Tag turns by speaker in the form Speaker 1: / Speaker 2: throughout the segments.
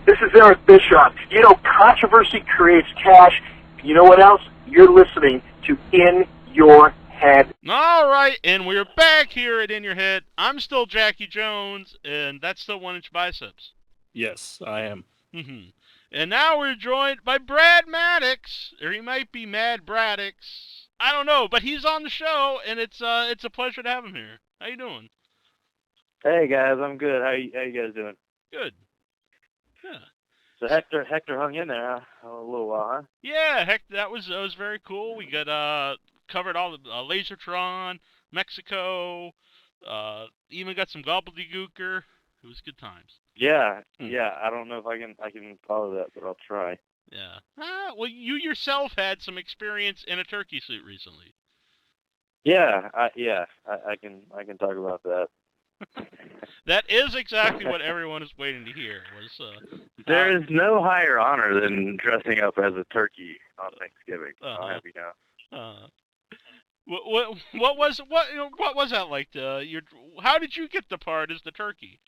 Speaker 1: This is Eric Bischoff. You know, controversy creates cash. You know what else? You're listening to In Your Head.
Speaker 2: All right, and we're back here at In Your Head. I'm still Jackie Jones, and that's still 1 Inch Biceps.
Speaker 3: Yes, I am.
Speaker 2: Mm-hmm. And now we're joined by Brad Maddox, or he might be Mad Braddix. I don't know, but he's on the show, and it's a pleasure to have him here. How you doing?
Speaker 4: Hey guys, I'm good. How you guys doing?
Speaker 2: Good. Yeah.
Speaker 4: So Hector hung in there a little while, huh?
Speaker 2: Yeah, heck, that was very cool. We got covered all the Lasertron, Mexico, even got some gobbledygooker. It was good times.
Speaker 4: Yeah. I don't know if I can follow that, but I'll try.
Speaker 2: Yeah. Well, you yourself had some experience in a turkey suit recently.
Speaker 4: Yeah, I can talk about that.
Speaker 2: That is exactly what everyone is waiting to hear.
Speaker 4: There is no higher honor than dressing up as a turkey on Thanksgiving. I'll have you know.
Speaker 2: What was that like? How did you get the part as the turkey?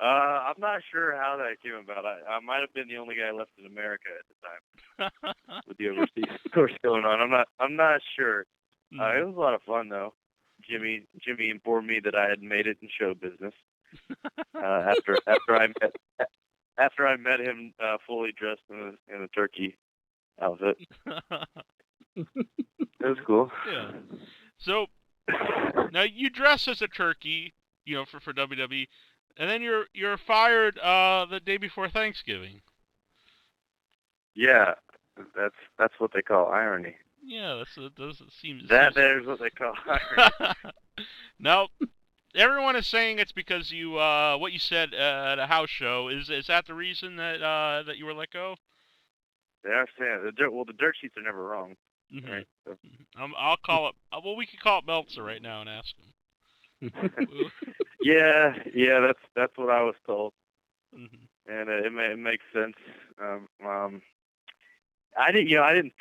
Speaker 4: I'm not sure how that came about. I might have been the only guy left in America at the time with the overseas course going on. I'm not sure. It was a lot of fun though. Jimmy informed me that I had made it in show business after I met him fully dressed in a turkey outfit. It was cool.
Speaker 2: Yeah. So now you dress as a turkey, for WWE, and then you're fired the day before Thanksgiving.
Speaker 4: Yeah, that's what they call irony.
Speaker 2: Yeah, that seems.
Speaker 4: There's what they call irony.
Speaker 2: Now, everyone is saying it's because you what you said at a house show. Is that the reason that you were let go?
Speaker 4: They are saying the dirt sheets are never wrong.
Speaker 2: Mm-hmm.
Speaker 4: Right? So.
Speaker 2: I'll call it. Well, we can call it Meltzer right now and ask him.
Speaker 4: yeah, that's what I was told,
Speaker 2: and
Speaker 4: it makes sense. I didn't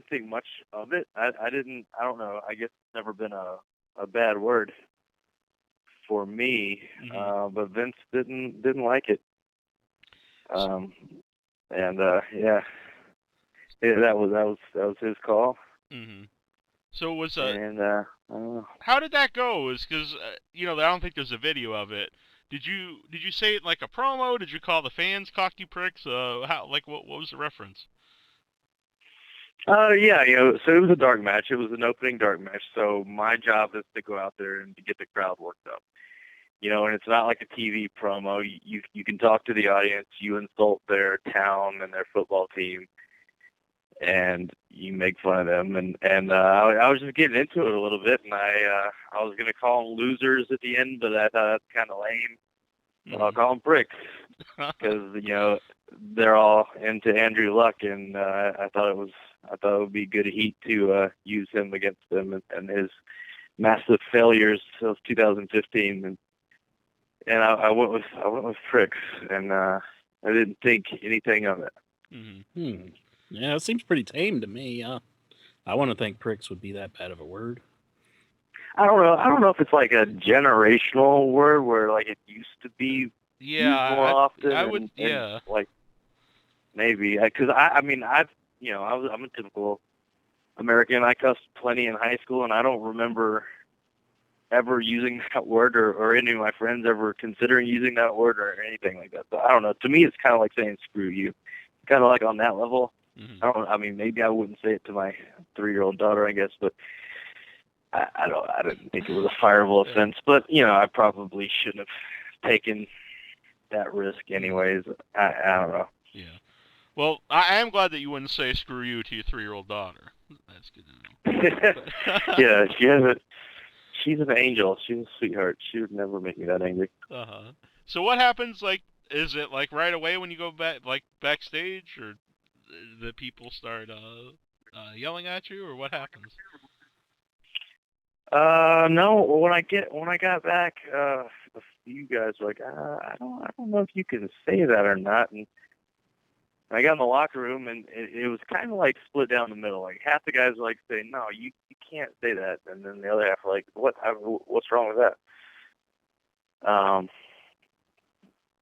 Speaker 4: think much of it. I don't know. I guess it's never been a bad word for me. But Vince didn't like it. That was his call.
Speaker 2: Mm-hmm. So was
Speaker 4: how
Speaker 2: did that go? Is because I don't think there's a video of it. Did you say it like a promo? Did you call the fans cocky pricks? What was the reference?
Speaker 4: Yeah, so it was a dark match. It was an opening dark match. So my job is to go out there and to get the crowd worked up. And it's not like a TV promo. You can talk to the audience. You insult their town and their football team, and you make fun of them. And I was just getting into it a little bit, and I was gonna call them losers at the end, but I thought that's kind of lame. So I'll call them pricks because they're all into Andrew Luck, and I thought it would be good heat to use him against them and his massive failures of 2015. And I went with pricks, and I didn't think anything of it.
Speaker 3: Mm-hmm. Yeah, it seems pretty tame to me. I want to think pricks would be that bad of a word.
Speaker 4: I don't know. I don't know if it's like a generational word where like it used to be used more often.
Speaker 2: I would,
Speaker 4: and like maybe because I'm a typical American. I cussed plenty in high school, and I don't remember ever using that word or any of my friends ever considering using that word or anything like that. So I don't know. To me, it's kind of like saying "screw you." Kind of like on that level.
Speaker 2: Mm-hmm.
Speaker 4: Maybe I wouldn't say it to my 3-year-old daughter, I guess, but I didn't think it was a fireable offense. But I probably shouldn't have taken that risk, anyways. I don't know.
Speaker 2: Yeah. Well, I am glad that you wouldn't say "screw you" to your 3-year-old daughter. That's good to know.
Speaker 4: Yeah, she's an angel. She's a sweetheart. She would never make me that angry.
Speaker 2: So what happens? Like, is it like right away when you go backstage, or the people start yelling at you, or what happens?
Speaker 4: No. When I got back, a few guys were like, I don't know if you can say that or not. And I got in the locker room, and it was kind of like split down the middle. Like half the guys were like saying, "No, you can't say that," and then the other half were like, "What's wrong with that?"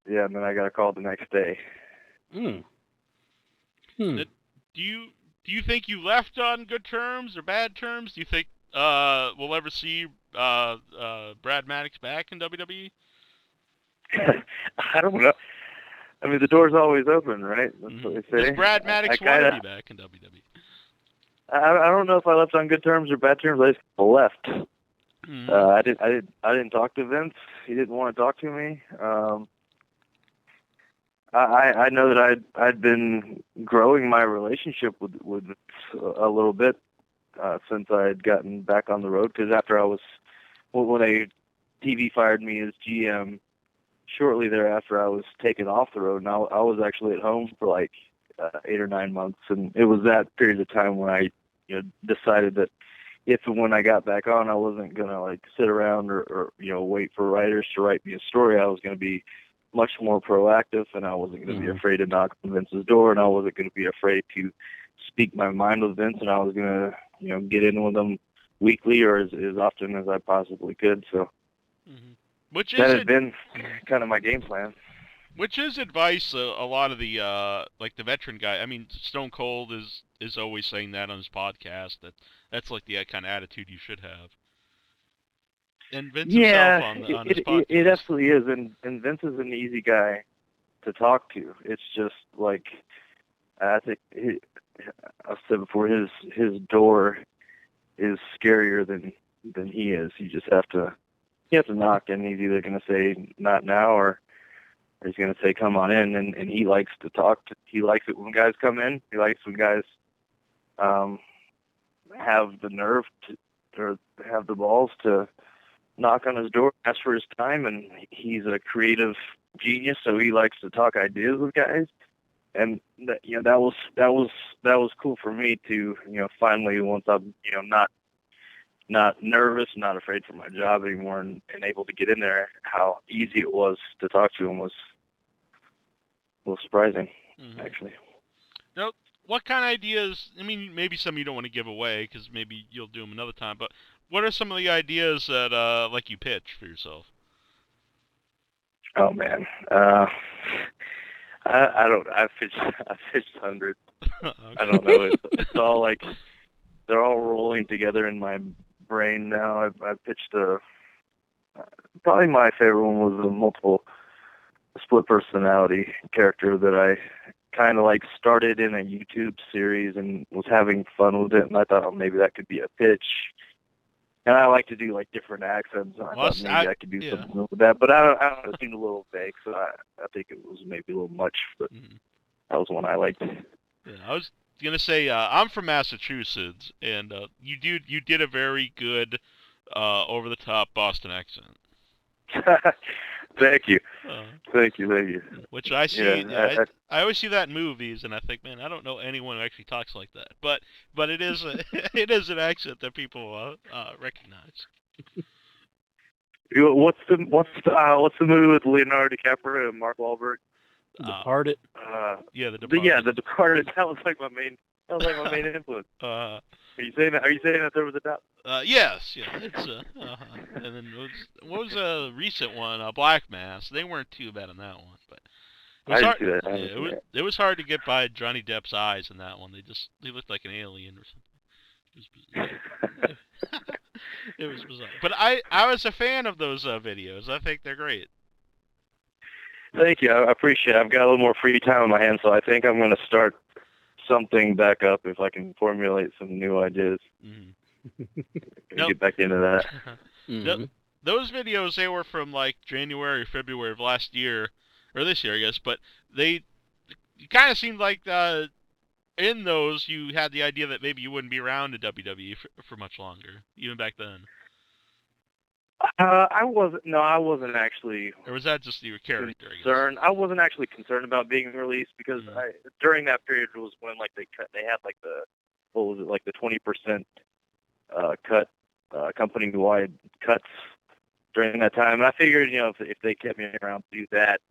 Speaker 4: Yeah, and then I got a call the next day.
Speaker 3: Hmm.
Speaker 2: Do you think you left on good terms or bad terms? Do you think we'll ever see Brad Maddox back in WWE?
Speaker 4: I don't know. I mean, the door's always open, right? That's what they say.
Speaker 2: Does Brad Maddox want to be back in WWE?
Speaker 4: I don't know if I left on good terms or bad terms. I just left.
Speaker 2: Mm-hmm.
Speaker 4: I didn't talk to Vince. He didn't want to talk to me. I know that I'd been growing my relationship with a little bit since I had gotten back on the road. Because after when they TV fired me as GM, shortly thereafter I was taken off the road, and I was actually at home for like 8 or 9 months, and it was that period of time when I decided that if and when I got back on, I wasn't gonna like sit around or wait for writers to write me a story. I was gonna be much more proactive, and I wasn't going to be afraid to knock on Vince's door, and I wasn't going to be afraid to speak my mind with Vince, and I was going to, get in with him weekly or as often as I possibly could. So that had been kind of my game plan.
Speaker 2: Which is advice a lot of the like the veteran guy. I mean, Stone Cold is always saying that on his podcast. That's like the kind of attitude you should have. And Vince himself on his podcast.
Speaker 4: It absolutely is, and Vince is an easy guy to talk to. It's just like I think I've said before, his door is scarier than he is. You have to knock, and he's either going to say not now or he's going to say come on in, and he likes to talk. He likes it when guys come in. He likes when guys have the nerve or have the balls to knock on his door, ask for his time, and he's a creative genius, so he likes to talk ideas with guys. And that was cool for me to finally, once I'm not nervous, not afraid for my job anymore, and able to get in there, how easy it was to talk to him was surprising, actually.
Speaker 2: Now, what kind of ideas? I mean, maybe some you don't want to give away because maybe you'll do them another time, but what are some of the ideas that like you pitch for yourself?
Speaker 4: Oh man, I've pitched hundreds.
Speaker 2: Okay.
Speaker 4: I don't know. It's all like they're all rolling together in my brain now. I pitched probably my favorite one was a multiple split personality character that I kind of like started in a YouTube series and was having fun with it, and I thought maybe that could be a pitch. And I like to do like different accents. I thought maybe I could do something with that, but I don't know. It seemed a little vague, so I think it was maybe a little much. But that was one I liked.
Speaker 2: Yeah, I was gonna say I'm from Massachusetts, and you did a very good over the top Boston accent.
Speaker 4: Thank you. Thank you.
Speaker 2: Which I see.
Speaker 4: Yeah,
Speaker 2: I always see that in movies, and I think, man, I don't know anyone who actually talks like that. But it is it is an accent that people recognize.
Speaker 4: What's the movie with Leonardo DiCaprio and Mark Wahlberg?
Speaker 3: Departed.
Speaker 2: Yeah, The Departed.
Speaker 4: The Departed. That was like my main influence. Are you saying that there was a doubt?
Speaker 2: Yes, yeah. It's and then what was a recent one? Black Mass. They weren't too bad on that one, but it was hard. It was hard to get by Johnny Depp's eyes in that one. They looked like an alien or something. It was bizarre. But I was a fan of those videos. I think they're great.
Speaker 4: Thank you. I appreciate it. I've got a little more free time on my hands, so I think I'm going to start something back up if I can formulate some new ideas. Get back into that.
Speaker 2: Those videos, they were from like January or February of last year, or this year, I guess, but it kind of seemed like in those you had the idea that maybe you wouldn't be around in WWE for much longer, even back then.
Speaker 4: I wasn't actually.
Speaker 2: Or was that just your character?
Speaker 4: Concerned. I wasn't actually concerned about being released because during that period was when like they had like the 20% cut, company-wide cuts during that time. And I figured, if they kept me around to do that,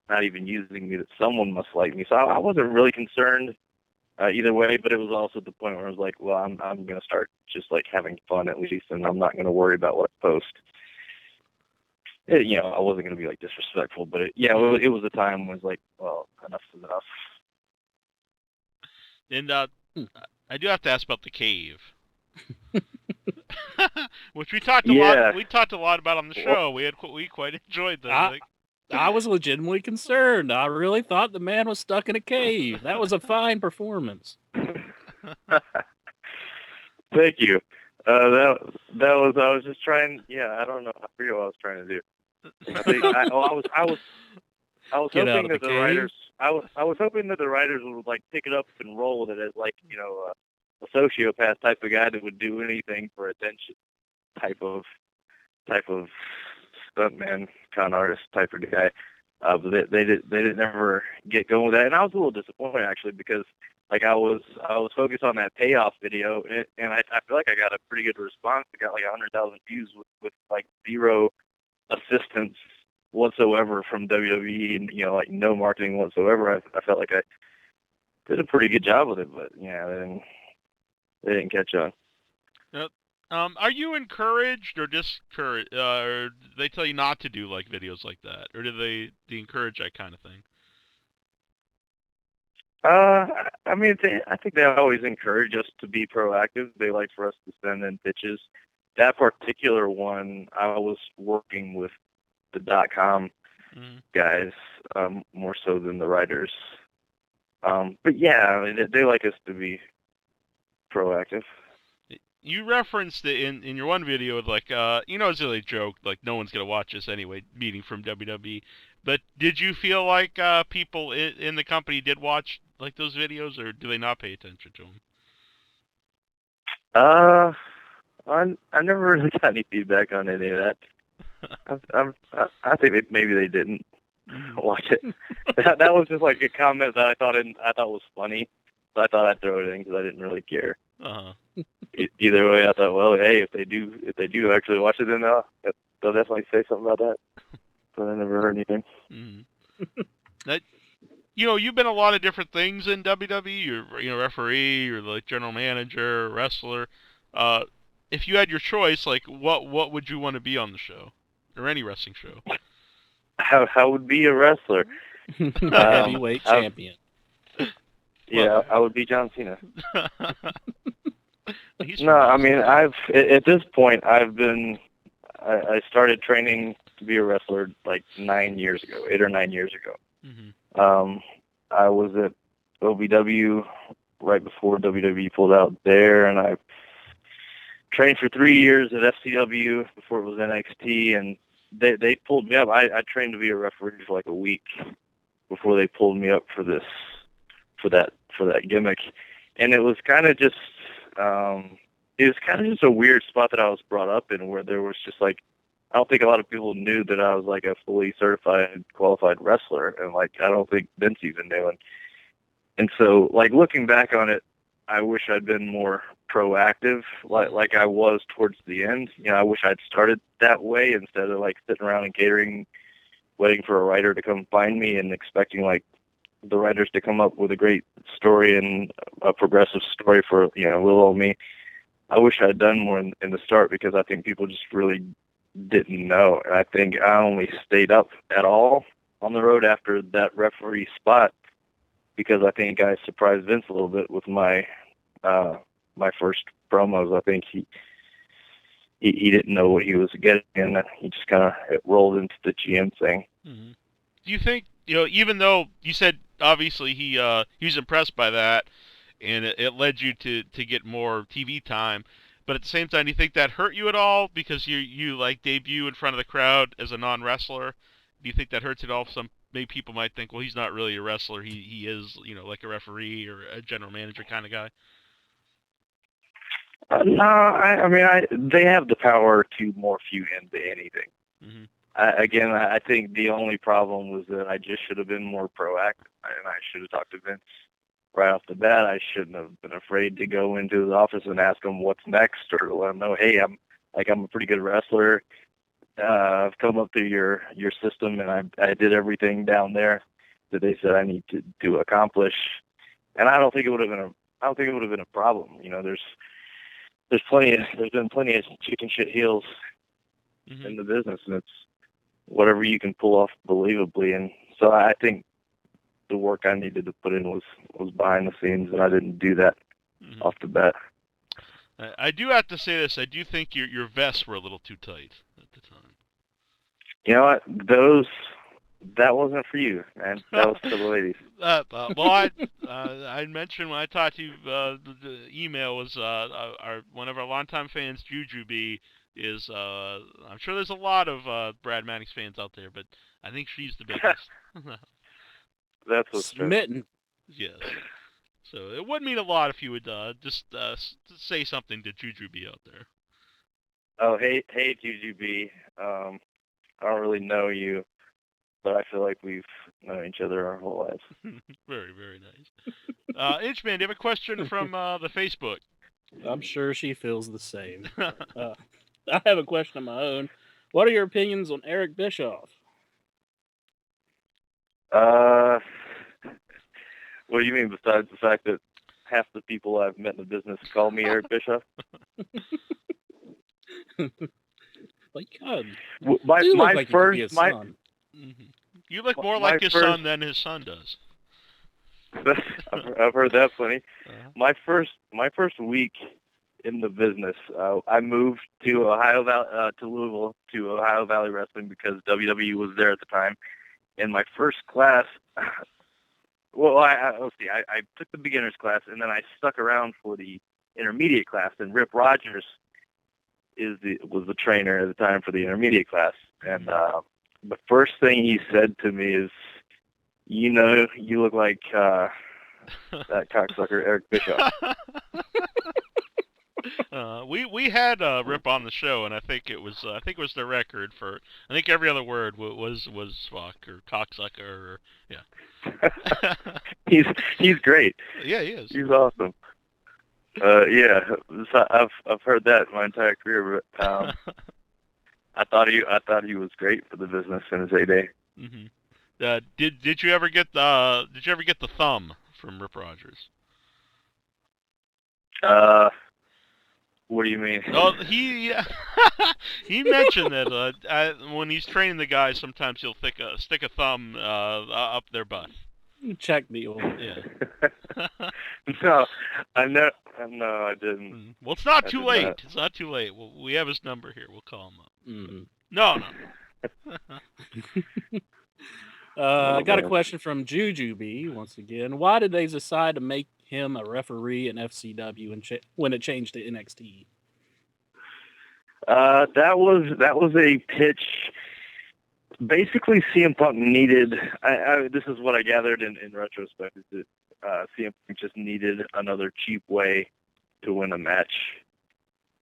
Speaker 4: not even using me, that someone must like me. So I wasn't really concerned either way. But it was also the point where I was like, well, I'm going to start just like having fun at least, and I'm not going to worry about what I post. I wasn't going to be like disrespectful, but it was a time when it was like, well, enough's enough.
Speaker 2: And I do have to ask about the cave, which we talked a lot. We talked a lot about on the show. We quite enjoyed that.
Speaker 3: I was legitimately concerned. I really thought the man was stuck in a cave. That was a fine performance.
Speaker 4: Thank you. That was I was just trying. Yeah, I don't know. I forget what I was trying to do. I think I was hoping that the writers. I was hoping that the writers would like pick it up and roll with it as like a sociopath type of guy that would do anything for attention, type of stuntman, con artist type of guy. But they didn't ever get going with that, and I was a little disappointed actually because like I was focused on that payoff video, and I feel like I got a pretty good response. I got like 100,000 views with like zero assistance whatsoever from WWE, and like no marketing whatsoever. I felt like I did a pretty good job with it, but they didn't catch on.
Speaker 2: Yep. Are you encouraged or discouraged, or they tell you not to do like videos like that, or do they encourage that kind of thing?
Speaker 4: I mean, I think they always encourage us to be proactive. They like for us to send in pitches. That particular one, I was working with the .com guys more so than the writers. But yeah, I mean, they like us to be proactive.
Speaker 2: You referenced it in your one video with like it's really a joke, like no one's gonna watch this anyway, meeting from WWE. But did you feel like people in the company did watch like those videos, or do they not pay attention to them?
Speaker 4: I never really got any feedback on any of that. I think maybe they didn't watch it. That was just like a comment that I thought was funny, so I thought I'd throw it in because I didn't really care. Either way, I thought, well, hey, if they do actually watch it, then they'll definitely say something about that. But I never heard anything.
Speaker 2: That, you've been a lot of different things in WWE. You're referee, you're like general manager, wrestler. If you had your choice, like what would you want to be on the show, or any wrestling show?
Speaker 4: I would be a wrestler.
Speaker 3: Heavyweight champion.
Speaker 4: Yeah, I would be John Cena. No, I mean, at this point, I started training to be a wrestler like 8 or 9 years ago. I was at OVW right before WWE pulled out there, and I trained for 3 years at FCW before it was NXT, and they pulled me up. I trained to be a referee for like a week before they pulled me up for that gimmick, and it was kind of just a weird spot that I was brought up in, where there was just like, I don't think a lot of people knew that I was like a fully certified, qualified wrestler, and like I don't think Vince even knew. And so, like looking back on it, I wish I'd been more proactive, like I was towards the end. I wish I'd started that way instead of like sitting around and catering, waiting for a writer to come find me and expecting like the writers to come up with a great story and a progressive story for little old me. I wish I'd done more in the start, because I think people just really didn't know. And I think I only stayed up at all on the road after that referee spot because I think I surprised Vince a little bit with my my first promos. I think he didn't know what he was getting, and he just kind of rolled into the GM thing.
Speaker 2: Mm-hmm. Do you think, even though you said obviously he was impressed by that, and it led you to get more TV time, but at the same time, do you think that hurt you at all because you like debut in front of the crowd as a non-wrestler? Do you think that hurts at all? Maybe people might think, well, he's not really a wrestler. He is, like a referee or a general manager kind of guy.
Speaker 4: No, I mean, they have the power to morph you into anything.
Speaker 2: Mm-hmm.
Speaker 4: I think the only problem was that I just should have been more proactive, and I should have talked to Vince right off the bat. I shouldn't have been afraid to go into his office and ask him what's next, or let him know, hey, I'm a pretty good wrestler. I've come up through your system, and I did everything down there that they said I need to accomplish. And I don't think it would have been a problem. There's been plenty of chicken shit heels in the business, and whatever you can pull off believably. And so I think the work I needed to put in was behind the scenes, and I didn't do that off the bat.
Speaker 2: I do have to say this. I do think your vests were a little too tight at the time.
Speaker 4: You know what? That wasn't for you, man. That was for the ladies.
Speaker 2: Well, I mentioned when I talked to you, the email was one of our longtime fans, Juju B, is I'm sure there's a lot of Brad Maddox fans out there, but I think she's the biggest.
Speaker 4: That's what's
Speaker 3: smitten.
Speaker 2: Yes. So it would mean a lot if you would just say something to Juju B out there.
Speaker 4: Oh, hey, Juju B. I don't really know you, but I feel like we've known each other our whole lives.
Speaker 2: Very, very nice. Inchman, do you have a question from the Facebook?
Speaker 3: I'm sure she feels the same. I have a question of my own. What are your opinions on Eric Bischoff?
Speaker 4: What do you mean besides the fact that half the people I've met in the business call me Eric Bischoff?
Speaker 3: Like, God,
Speaker 2: you look more like his son than his son does.
Speaker 4: I've heard that plenty. My first week in the business, I moved to Louisville to Ohio Valley Wrestling because WWE was there at the time. In my first class, well, I took the beginners class and then I stuck around for the intermediate class. And Rip Rogers was the trainer at the time for the intermediate class. And the first thing he said to me is, "You know, you look like that cocksucker Eric Bischoff."
Speaker 2: We had Rip on the show, and I think it was the record for every other word was fuck or cocksucker or yeah.
Speaker 4: he's great.
Speaker 2: Yeah, he is.
Speaker 4: He's awesome. Yeah, I've heard that my entire career, but I thought he was great for the business in his heyday.
Speaker 2: Mm-hmm. Did you ever get the thumb from Rip Rogers?
Speaker 4: What do you mean?
Speaker 2: Oh, he mentioned that when he's training the guys, sometimes he'll stick a thumb up their butt.
Speaker 3: Check the old.
Speaker 2: Yeah.
Speaker 4: No, I didn't.
Speaker 2: Well, it's not too late. It's not too late. We have his number here. We'll call him up.
Speaker 3: Mm-hmm.
Speaker 2: No.
Speaker 3: I got a question from Juju B once again. Why did they decide to make him a referee in FCW when it changed to NXT?
Speaker 4: That was a pitch. Basically, CM Punk needed. This is what I gathered in retrospect, is that CM Punk just needed another cheap way to win a match,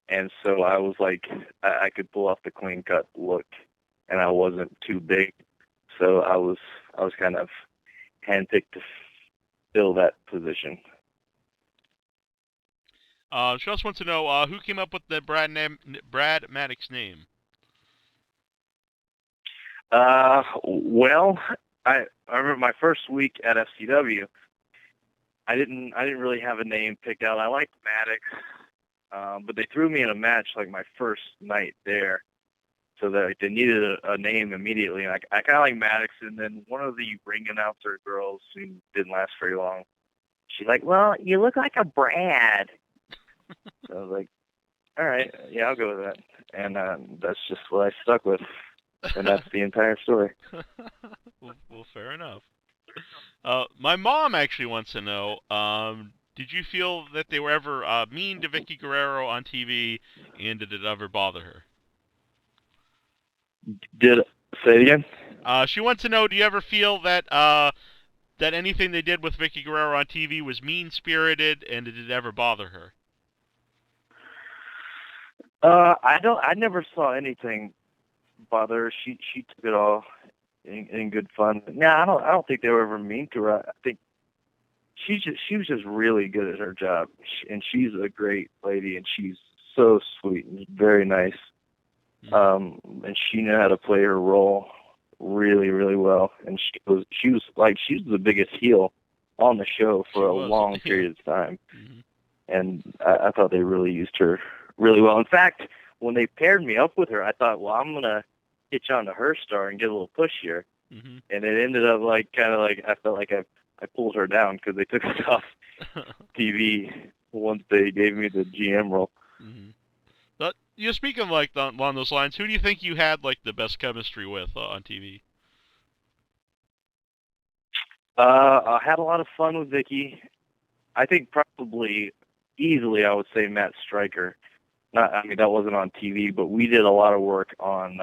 Speaker 4: and so I was like, I could pull off the clean cut look, and I wasn't too big, so I was kind of handpicked to fill that position.
Speaker 2: She also wants to know who came up with the Brad Maddox name.
Speaker 4: Well, I remember my first week at FCW. I didn't really have a name picked out. I liked Maddox, but they threw me in a match like my first night there, so that they needed a name immediately. And I kind of like Maddox, and then one of the ring announcer girls who didn't last very long, she's like, "Well, you look like a Brad." So I was like, "All right, yeah, I'll go with that." And that's just what I stuck with. And that's the entire story.
Speaker 2: well, fair enough. My mom actually wants to know, did you feel that they were ever mean to Vickie Guerrero on TV, and did it ever bother her?
Speaker 4: Say it again?
Speaker 2: She wants to know, do you ever feel that that anything they did with Vickie Guerrero on TV was mean-spirited, and did it ever bother her?
Speaker 4: I never saw anything bother her. She took it all in good fun. No, I don't think they were ever mean to her. I think she was just really good at her job, and she's a great lady, and she's so sweet and very nice. And she knew how to play her role really, really well. And she was the biggest heel on the show for a long period of time. Mm-hmm. And I thought they really used her really well. In fact, when they paired me up with her, I thought, well, I'm gonna hitch onto her star and get a little push here.
Speaker 2: Mm-hmm.
Speaker 4: And it ended up like kind of like I felt like I pulled her down because they took us off TV once they gave me the GM role.
Speaker 2: Mm-hmm. But speaking like along those lines, who do you think you had like the best chemistry with on TV?
Speaker 4: I had a lot of fun with Vickie. I think probably easily I would say Matt Stryker. I mean that wasn't on TV, but we did a lot of work on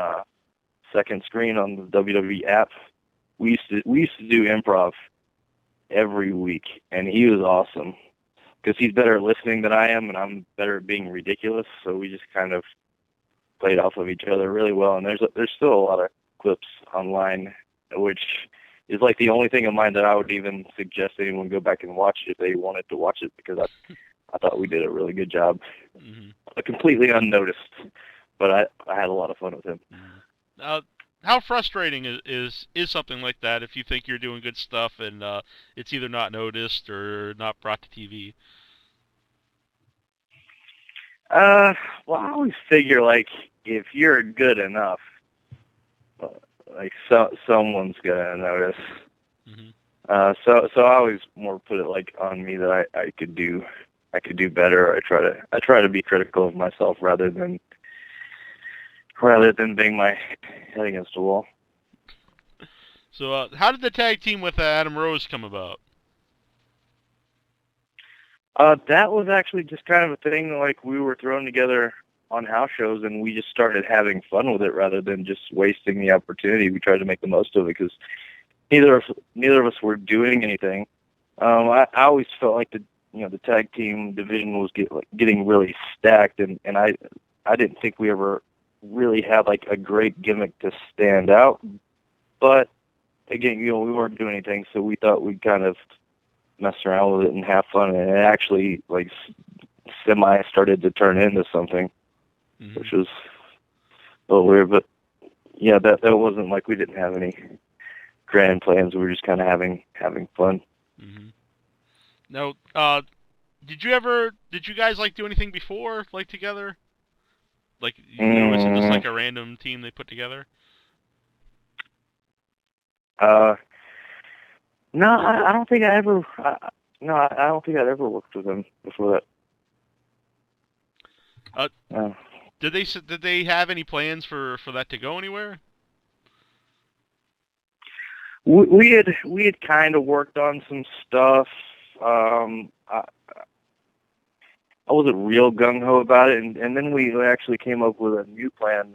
Speaker 4: second screen on the WWE app. We used to do improv every week, and he was awesome because he's better at listening than I am, and I'm better at being ridiculous. So we just kind of played off of each other really well. And there's still a lot of clips online, which is like the only thing of mine that I would even suggest anyone go back and watch if they wanted to watch it, because I thought we did a really good job. Mm-hmm. Completely unnoticed, but I had a lot of fun with him.
Speaker 2: Mm-hmm. How frustrating is something like that if you think you're doing good stuff and it's either not noticed or not brought to TV?
Speaker 4: Well, I always figure like if you're good enough, like someone's gonna notice. Mm-hmm. So I always more put it like on me that I could do better. I try to be critical of myself rather than bang my head against a wall.
Speaker 2: So how did the tag team with Adam Rose come about?
Speaker 4: That was actually just kind of a thing like we were thrown together on house shows, and we just started having fun with it rather than just wasting the opportunity. We tried to make the most of it because neither of us were doing anything. I always felt like the tag team division was getting really stacked, and I didn't think we ever really had like a great gimmick to stand out. But again, we weren't doing anything, so we thought we'd kind of mess around with it and have fun, and it actually like semi started to turn into something, mm-hmm. which was a little weird. But yeah, that wasn't like we didn't have any grand plans. We were just kind of having fun.
Speaker 2: Mm-hmm. Now, did you guys like do anything before, like together? Like, was it just like a random team they put together?
Speaker 4: No, I don't think I ever. I don't think I'd ever worked with them before that.
Speaker 2: Did they have any plans for that to go anywhere?
Speaker 4: We had kind of worked on some stuff. I wasn't real gung-ho about it, and then we actually came up with a new plan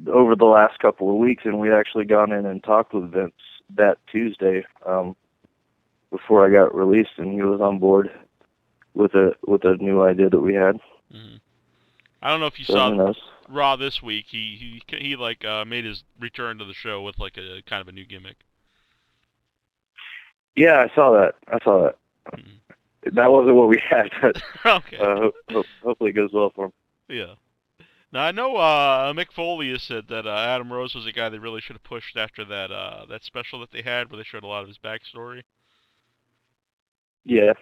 Speaker 4: over the last couple of weeks, and we'd actually gone in and talked with Vince that Tuesday before I got released, and he was on board with a new idea that we had.
Speaker 2: Mm-hmm. I don't know if you saw Raw this week. He like made his return to the show with like a kind of a new gimmick.
Speaker 4: Yeah, I saw that. Mm-hmm. That wasn't what we had. But,
Speaker 2: okay.
Speaker 4: Hopefully it goes well for him.
Speaker 2: Yeah. Now I know Mick Foley has said that Adam Rose was a guy they really should have pushed after that special that they had where they showed a lot of his backstory.
Speaker 4: Yeah.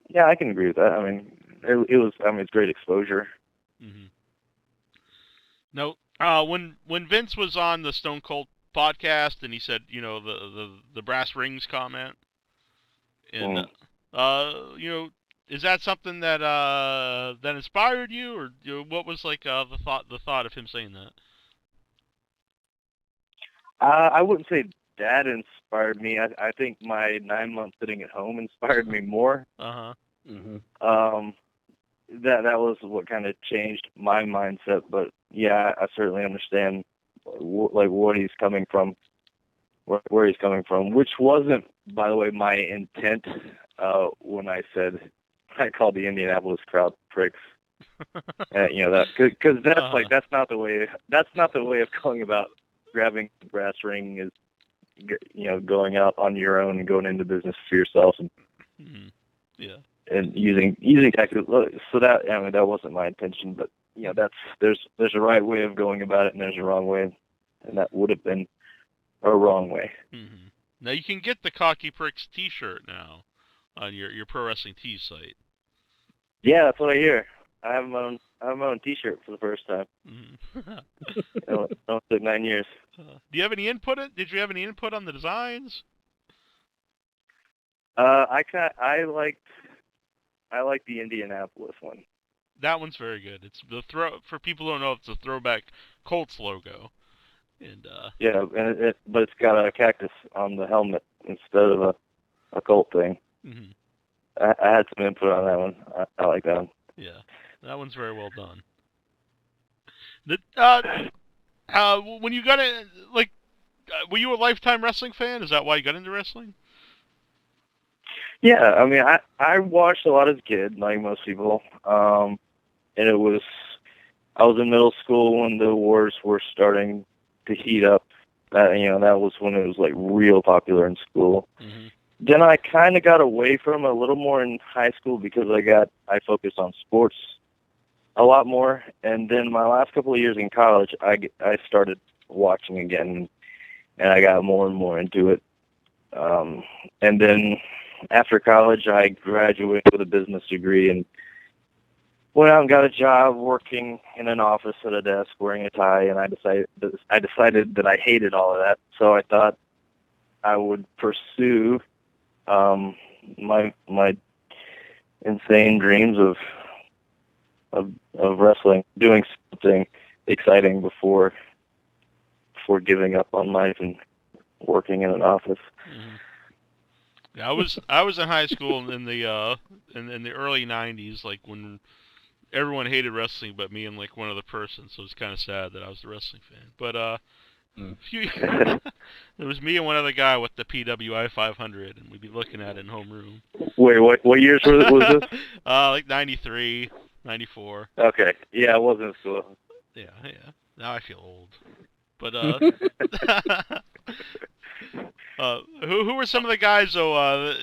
Speaker 4: Yeah, I can agree with that. I mean, it was. I mean, it's great exposure.
Speaker 2: Mm-hmm. No, when Vince was on the Stone Cold podcast and he said, the brass rings comment, and is that something that that inspired you, or what was like the thought of him saying that?
Speaker 4: I wouldn't say that inspired me. I think my 9 months sitting at home inspired me more.
Speaker 2: Uh-huh.
Speaker 4: Mm-hmm. That was what kind of changed my mindset. But yeah, I certainly understand what he's coming from, where he's coming from, which wasn't, by the way, my intent when I called the Indianapolis crowd pricks. That because that's that's not the way of going about grabbing the brass ring is, going out on your own and going into business for yourself and and using tactics. So that wasn't my intention, but there's a right way of going about it and there's a wrong way, and that would have been a wrong way.
Speaker 2: Mm-hmm. Now you can get the Cocky Pricks T-shirt now on your Pro Wrestling Tees site.
Speaker 4: Yeah, that's what I hear. I have my own T-shirt for the first time.
Speaker 2: Mm.
Speaker 4: It took 9 years.
Speaker 2: Do you have any input? Did you have any input on the designs?
Speaker 4: I like the Indianapolis one.
Speaker 2: That one's very good. It's the for people who don't know, it's a throwback Colts logo. And
Speaker 4: yeah, but it's got a cactus on the helmet instead of a Colt thing.
Speaker 2: Mm-hmm.
Speaker 4: I had some input on that one. I like that one.
Speaker 2: Yeah, that one's very well done. When you got in, were you a lifetime wrestling fan? Is that why you got into wrestling?
Speaker 4: Yeah, I mean, I watched a lot as a kid, like most people. And I was in middle school when the wars were starting to heat up. That was when it was like real popular in school.
Speaker 2: Mm-hmm.
Speaker 4: Then I kind of got away from it a little more in high school because I focused on sports a lot more. And then my last couple of years in college, I started watching again, and I got more and more into it. And then after college, I graduated with a business degree and went out and got a job working in an office at a desk wearing a tie. And I decided that I hated all of that. So I thought I would pursue my insane dreams of wrestling, doing something exciting before giving up on life and working in an office.
Speaker 2: Mm-hmm. Yeah, I was in high school in the early '90s, like when everyone hated wrestling but me and like one other person. So it's kind of sad that I was the wrestling fan. But it was me and one other guy with the PWI 500, and we'd be looking at it in homeroom.
Speaker 4: Wait, what years was this?
Speaker 2: Like 93, 94.
Speaker 4: Okay, yeah, I was in school.
Speaker 2: Yeah. Now I feel old. But who were some of the guys though?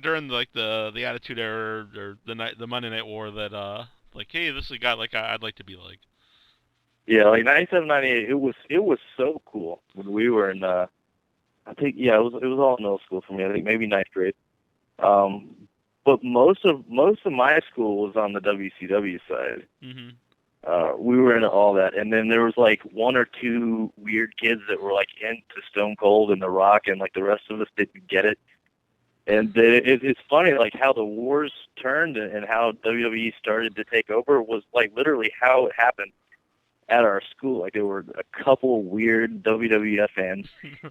Speaker 2: During like the Attitude Era or the Monday Night War that like, hey, this is a guy like I'd like to be like.
Speaker 4: Yeah, like 97, 98, it was so cool when we were in I think it was all middle school for me. I think maybe ninth grade. But most of my school was on the WCW side.
Speaker 2: Mm-hmm.
Speaker 4: We were into all that, and then there was like one or two weird kids that were like into Stone Cold and The Rock, and like the rest of us didn't get it. And it's funny, like how the wars turned and how WWE started to take over was like literally how it happened at our school. Like there were a couple weird WWF fans,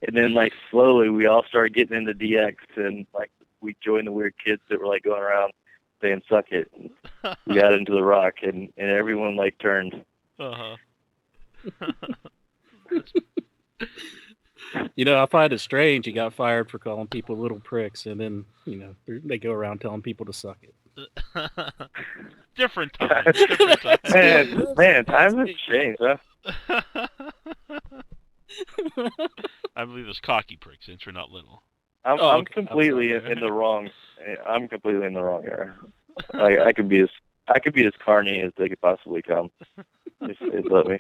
Speaker 4: and then like slowly we all started getting into DX, and like we joined the weird kids that were like going around saying "suck it." And we got into The Rock, and everyone like turned.
Speaker 2: Uh-huh.
Speaker 3: I find it strange he got fired for calling people little pricks, and then they go around telling people to suck it.
Speaker 2: Different times.
Speaker 4: Man, times have changed, huh?
Speaker 2: I believe it's cocky pricks, since you're not little.
Speaker 4: I'm completely in the wrong. I'm completely in the wrong era. I could be as carny as they could possibly come. If they'd let me.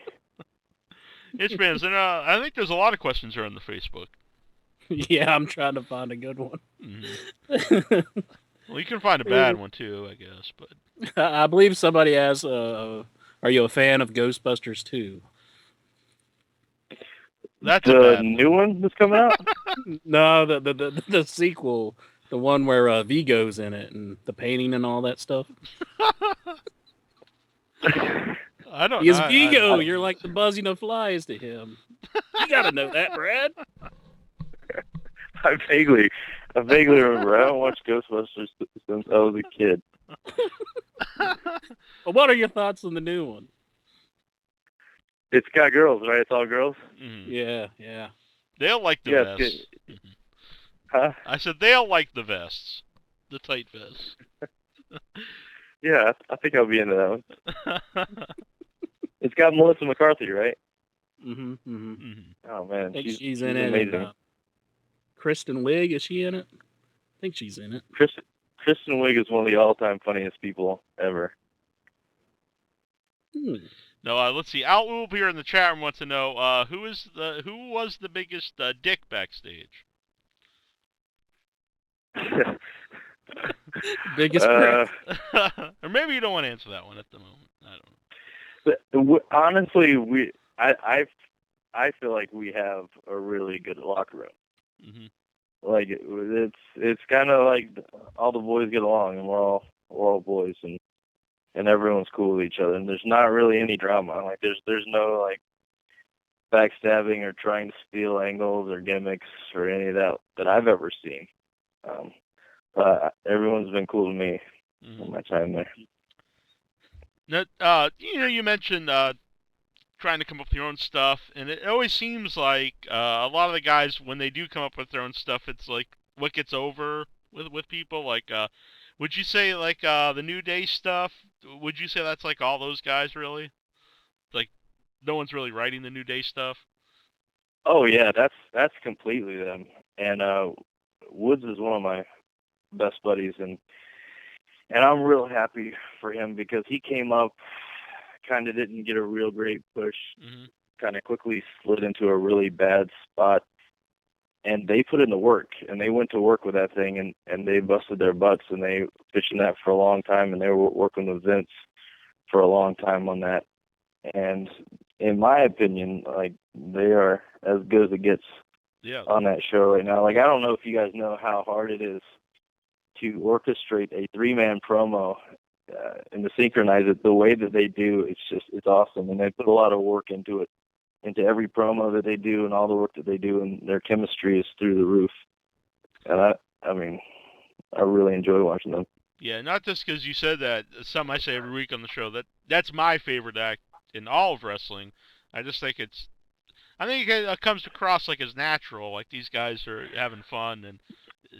Speaker 2: It's been, and I think there's a lot of questions here on the Facebook.
Speaker 3: Yeah, I'm trying to find a good one.
Speaker 2: Mm-hmm. Well, you can find a bad one too, I guess. But
Speaker 3: I believe somebody asked, "Are you a fan of Ghostbusters 2?"
Speaker 2: That's
Speaker 4: the new one that's coming out.
Speaker 3: No, the sequel, the one where Vigo's in it and the painting and all that stuff.
Speaker 2: I don't.
Speaker 3: He's Vigo. You're like the buzzing of flies to him. You gotta know that, Brad.
Speaker 4: I vaguely remember. I haven't watched Ghostbusters since I was a kid.
Speaker 3: Well, what are your thoughts on the new one?
Speaker 4: It's got girls, right? It's all girls?
Speaker 2: Mm-hmm.
Speaker 3: Yeah.
Speaker 2: They'll like the vests.
Speaker 4: Mm-hmm. Huh?
Speaker 2: I said they'll like the vests. The tight vests.
Speaker 4: Yeah, I think I'll be into that one. It's got Melissa McCarthy, right?
Speaker 3: Mm-hmm.
Speaker 4: Oh, man.
Speaker 3: I think she's
Speaker 4: in
Speaker 3: it.
Speaker 4: Amazing.
Speaker 3: Kristen Wiig, is she in it? I think she's in it.
Speaker 4: Kristen Wiig is one of the all-time funniest people ever.
Speaker 2: No, let's see. Al here in the chat room wants to know who was the biggest dick backstage.
Speaker 3: Biggest
Speaker 2: or maybe you don't want to answer that one at the moment. I don't know.
Speaker 4: But honestly, I feel like we have a really good locker room.
Speaker 2: Mm-hmm.
Speaker 4: Like it's kind of like all the boys get along, and we're all boys, and everyone's cool with each other, and there's not really any drama. Like there's no like backstabbing or trying to steal angles or gimmicks or any of that I've ever seen. But everyone's been cool to me in my time there.
Speaker 2: Now, you mentioned trying to come up with your own stuff, and it always seems like a lot of the guys, when they do come up with their own stuff, it's like what gets over with people. Like, would you say like the New Day stuff? Would you say that's like all those guys really? Like, no one's really writing the New Day stuff.
Speaker 4: Oh yeah, that's completely them. And Woods is one of my best buddies, and I'm real happy for him because he came up, kind of didn't get a real great push, kind of quickly slid into a really bad spot, and they put in the work, and they went to work with that thing, and they busted their butts, and they pitched that for a long time, and they were working with Vince for a long time on that. And in my opinion, like, they are as good as it gets on that show right now. Like, I don't know if you guys know how hard it is to orchestrate a 3-man promo and to synchronize it the way that they do. It's awesome. And they put a lot of work into it, into every promo that they do and all the work that they do, and their chemistry is through the roof. And I mean, I really enjoy watching them.
Speaker 2: Yeah, not just because you said that. Something I say every week on the show. That's my favorite act in all of wrestling. I just think it comes across like as natural. Like these guys are having fun and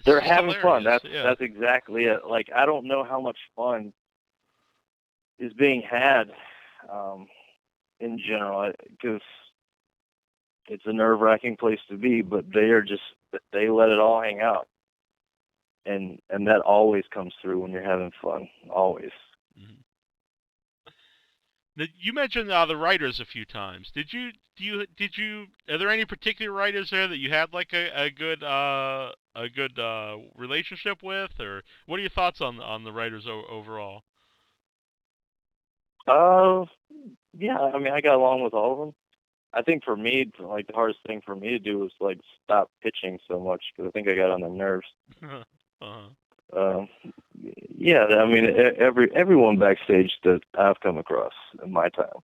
Speaker 4: they're having
Speaker 2: hilarious.
Speaker 4: fun. That's exactly it. Like, I don't know how much fun is being had in general, because it's a nerve-wracking place to be, but they let it all hang out. And that always comes through when you're having fun, always.
Speaker 2: Mm-hmm. You mentioned the writers a few times. Are there any particular writers there that you had like a good relationship with, or what are your thoughts on the writers overall?
Speaker 4: Yeah, I mean, I got along with all of them. I think for me, like, the hardest thing for me to do was like stop pitching so much, because I think I got on their nerves. Yeah, I mean, everyone backstage that I've come across in my time,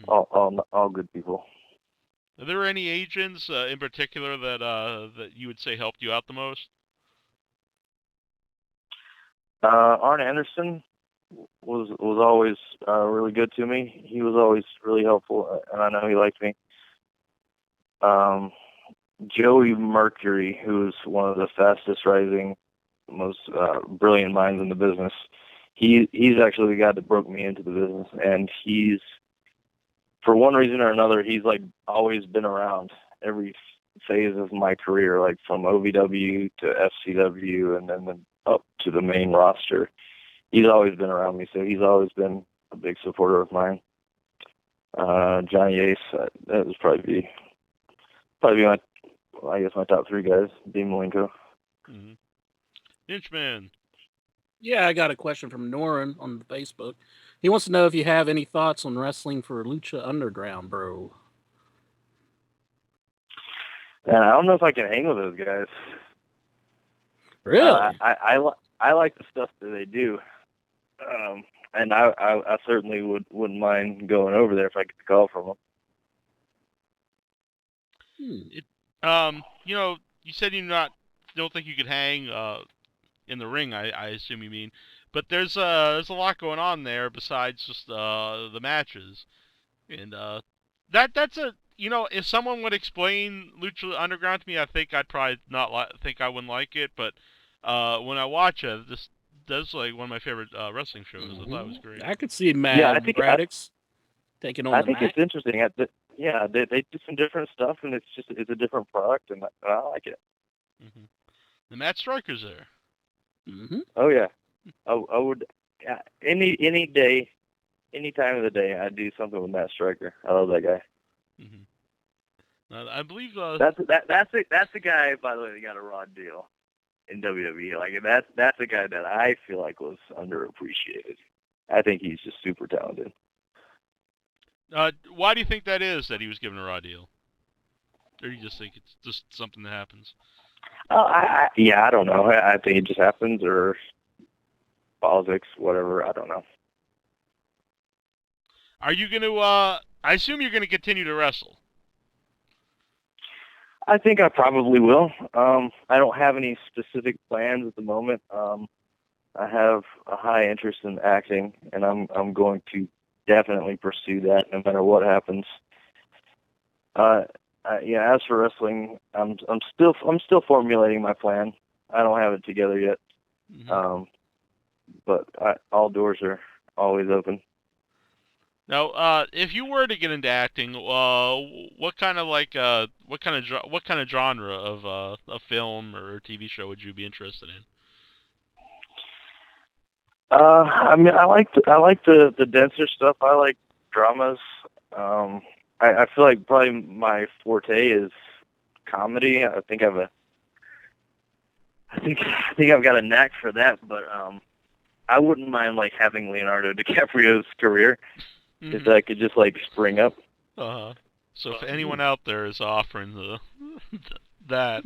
Speaker 4: all good people.
Speaker 2: Are there any agents in particular that you would say helped you out the most?
Speaker 4: Arn Anderson was always really good to me. He was always really helpful, and I know he liked me. Joey Mercury, who's one of the fastest rising, most brilliant minds in the business, he's actually the guy that broke me into the business, and he's, for one reason or another, he's like always been around every phase of my career, like from OVW to FCW and then up to the main roster. He's always been around me, so he's always been a big supporter of mine. Johnny Ace, that was probably my top 3 guys. Dean Malenko.
Speaker 2: Inchman.
Speaker 3: Yeah, I got a question from Norin on Facebook. He wants to know if you have any thoughts on wrestling for Lucha Underground, bro.
Speaker 4: And I don't know if I can hang with those guys.
Speaker 3: Really?
Speaker 4: I like the stuff that they do, and I certainly wouldn't mind going over there if I get the call from
Speaker 2: them. You said you don't think you could hang in the ring. I assume you mean, but there's a lot going on there besides just the matches, and that's a. If someone would explain Lucha Underground to me, I think I'd probably think I wouldn't like it. But when I watch it, that's like one of my favorite wrestling shows. I thought it was great.
Speaker 3: I could see Maddox taking on.
Speaker 4: I think it's interesting. They do some different stuff, and it's a different product, and I like it.
Speaker 2: The Matt Striker's there.
Speaker 4: Oh yeah, I would any day, any time of the day, I'd do something with Matt Striker. I love that guy.
Speaker 2: I believe
Speaker 4: that's the guy, by the way, that got a raw deal in WWE. Like, that's a guy that I feel like was underappreciated. I think he's just super talented.
Speaker 2: Why do you think that is that he was given a raw deal? Or do you just think it's just something that happens?
Speaker 4: I don't know. I think it just happens, or politics, whatever. I don't know.
Speaker 2: Are you going to, I assume you're going to continue to wrestle.
Speaker 4: I think I probably will. I don't have any specific plans at the moment. I have a high interest in acting, and I'm going to definitely pursue that no matter what happens. As for wrestling, I'm still formulating my plan. I don't have it together yet. Mm-hmm. But all doors are always open.
Speaker 2: Now, if you were to get into acting, what kind of genre of a film or TV show would you be interested in?
Speaker 4: I mean, I like the denser stuff. I like dramas. I feel like probably my forte is comedy. I think I've got a knack for that. But I wouldn't mind like having Leonardo DiCaprio's career if that could just like spring up.
Speaker 2: So if anyone out there is offering that,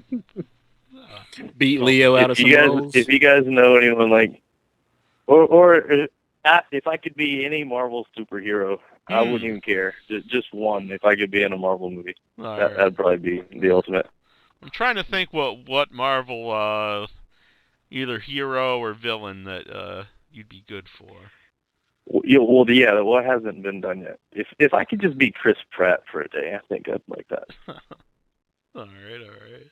Speaker 3: beat Leo out of some roles.
Speaker 4: If you guys know anyone like. Or if I could be any Marvel superhero, I wouldn't even care. Just one. If I could be in a Marvel movie, that'd probably be the ultimate.
Speaker 2: I'm trying to think what Marvel either hero or villain that you'd be good for.
Speaker 4: What hasn't been done yet? If I could just be Chris Pratt for a day, I think I'd like that.
Speaker 2: All right.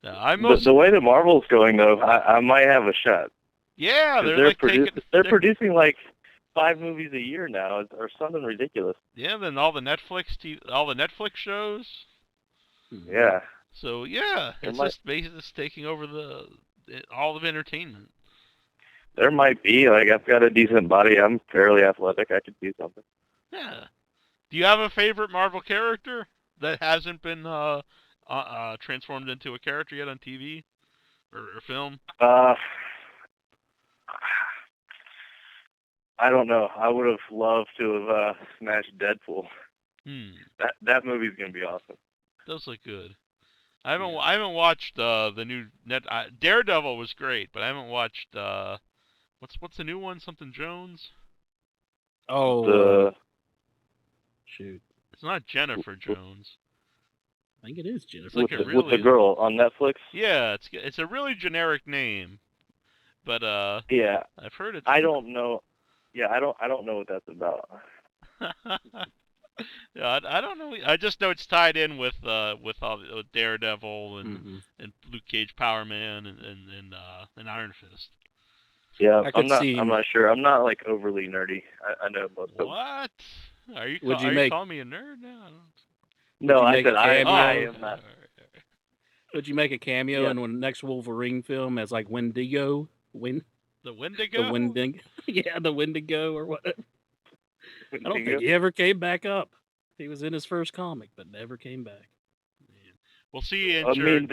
Speaker 2: Now,
Speaker 4: the way the Marvel's going, though, I might have a shot.
Speaker 2: Yeah,
Speaker 4: they're producing like 5 movies a year now, or something ridiculous.
Speaker 2: Yeah, then all the Netflix shows.
Speaker 4: Yeah.
Speaker 2: So yeah, it's just basically taking over all of entertainment.
Speaker 4: There might be. Like, I've got a decent body. I'm fairly athletic. I could do something.
Speaker 2: Yeah. Do you have a favorite Marvel character that hasn't been transformed into a character yet on TV or film?
Speaker 4: I don't know. I would have loved to have smashed Deadpool. That movie's gonna be awesome.
Speaker 2: Does look good. I haven't watched the new Daredevil was great, but I haven't watched what's the new one? Something Jones.
Speaker 3: Oh,
Speaker 2: shoot! It's not Jennifer Jones.
Speaker 3: I think it is Jennifer.
Speaker 2: It's like
Speaker 4: with the girl on Netflix.
Speaker 2: Yeah, it's a really generic name, but
Speaker 4: yeah,
Speaker 2: I've heard it.
Speaker 4: I don't know. Yeah, I don't know what that's about.
Speaker 2: Yeah, I don't know. I just know it's tied in with Daredevil and Luke Cage, Power Man, and Iron Fist.
Speaker 4: Yeah, I'm not sure. I'm not like overly nerdy. I know most of them.
Speaker 2: What? Are you calling me a nerd now?
Speaker 4: No, I said I am not.
Speaker 3: Would you make a cameo in the next Wolverine film as like Wendigo?
Speaker 2: The Wendigo?
Speaker 3: The Wendigo? Yeah, the Wendigo or whatever. I don't think he ever came back up. He was in his first comic, but never came back.
Speaker 2: We'll see.
Speaker 4: I mean,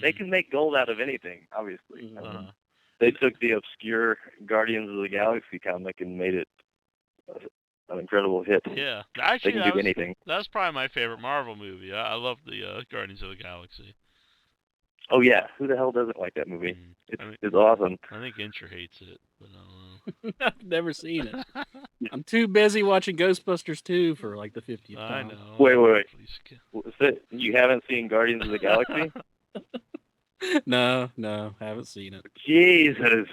Speaker 4: they can make gold out of anything, obviously. They took the obscure Guardians of the Galaxy comic and made it an incredible hit.
Speaker 2: Yeah, actually,
Speaker 4: they can do anything.
Speaker 2: That's probably my favorite Marvel movie. I love the Guardians of the Galaxy.
Speaker 4: Oh yeah, who the hell doesn't like that movie? It's awesome.
Speaker 2: I think Incher hates it, but I don't know.
Speaker 3: I've never seen it. I'm too busy watching Ghostbusters 2 for like the 50th time.
Speaker 2: I know.
Speaker 4: Wait. You haven't seen Guardians of the Galaxy?
Speaker 3: No, haven't seen it.
Speaker 4: Jesus.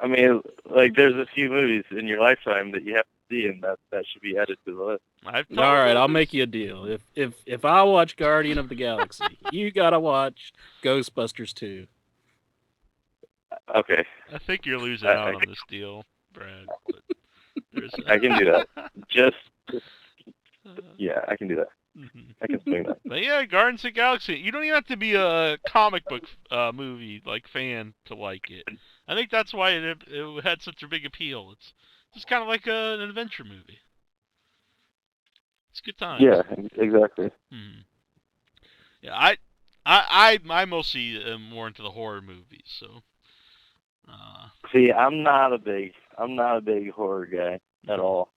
Speaker 4: I mean, like, there's a few movies in your lifetime that you have to see, and that should be added to the list.
Speaker 3: All right, I'll make you a deal. If I watch Guardian of the Galaxy, you gotta watch Ghostbusters 2.
Speaker 4: Okay.
Speaker 2: I think you're losing out on this deal, Brad. But
Speaker 4: I can do that. Yeah, I can do that. I can swing that.
Speaker 2: But yeah, Guardians of the Galaxy. You don't even have to be a comic book movie fan to like it. I think that's why it had such a big appeal. It's just kind of like an adventure movie. It's good times.
Speaker 4: Yeah, exactly.
Speaker 2: Yeah, I mostly am more into the horror movies. So.
Speaker 4: See, I'm not a big horror guy at all.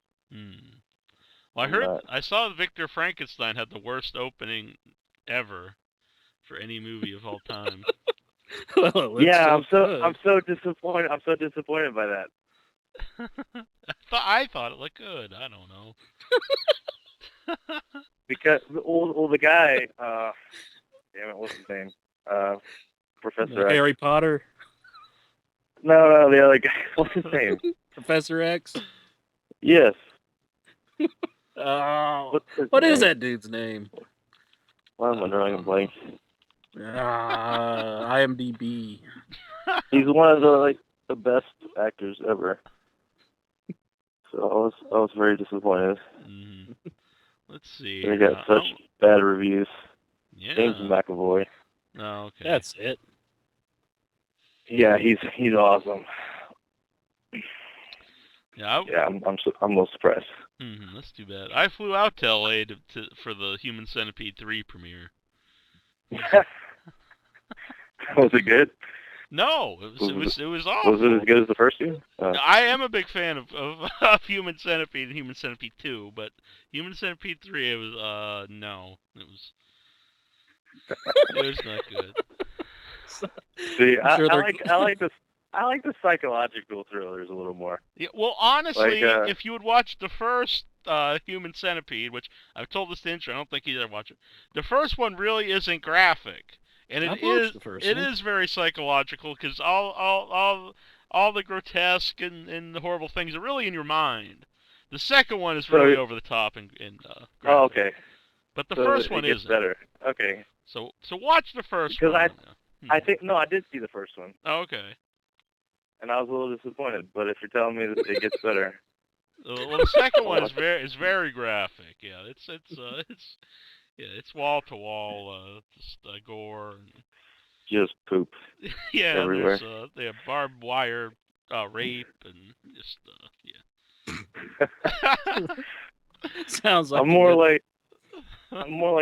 Speaker 2: Well, I saw Victor Frankenstein had the worst opening ever for any movie of all time.
Speaker 3: Well,
Speaker 4: yeah, I'm so disappointed. I'm so disappointed by that.
Speaker 2: I thought it looked good. I don't know.
Speaker 4: Because the guy, damn it, what's his name? Professor X.
Speaker 3: Harry Potter.
Speaker 4: No, the other guy. What's his name?
Speaker 3: Professor X.
Speaker 4: Yes.
Speaker 3: What is that dude's name?
Speaker 4: Why am I drawing a blank?
Speaker 3: IMDb.
Speaker 4: He's one of the best actors ever. So I was very disappointed.
Speaker 2: Mm-hmm. Let's see.
Speaker 4: They got such bad reviews.
Speaker 2: Yeah.
Speaker 4: James McAvoy.
Speaker 2: Oh, okay.
Speaker 3: That's it.
Speaker 4: Yeah, he's awesome.
Speaker 2: Yeah,
Speaker 4: I'm a little surprised.
Speaker 2: That's too bad. I flew out to LA for the Human Centipede 3 premiere.
Speaker 4: Was it good?
Speaker 2: No, it was awful.
Speaker 4: Was it as good as the first two?
Speaker 2: I am a big fan of Human Centipede and Human Centipede 2, but Human Centipede 3, it was no, it was not good.
Speaker 4: See, I like the psychological thrillers a little more.
Speaker 2: Yeah, well, honestly, if you would watch the first Human Centipede, which I've told this to Intro, I don't think he's ever watched it. The first one really isn't graphic, and it is very psychological because all the grotesque and the horrible things are really in your mind. The second one is really over the top and graphic.
Speaker 4: Oh, okay.
Speaker 2: But the first one isn't.
Speaker 4: Better. Okay.
Speaker 2: So watch the first one.
Speaker 4: Because I did see the first one.
Speaker 2: Oh, okay.
Speaker 4: And I was a little disappointed, but if you're telling me that it gets better.
Speaker 2: Well, the second one is very graphic. Yeah, it's wall to wall, just gore. And...
Speaker 4: Just poop.
Speaker 2: Yeah,
Speaker 4: everywhere.
Speaker 2: They have barbed wire rape and just
Speaker 3: Sounds like
Speaker 4: I'm more like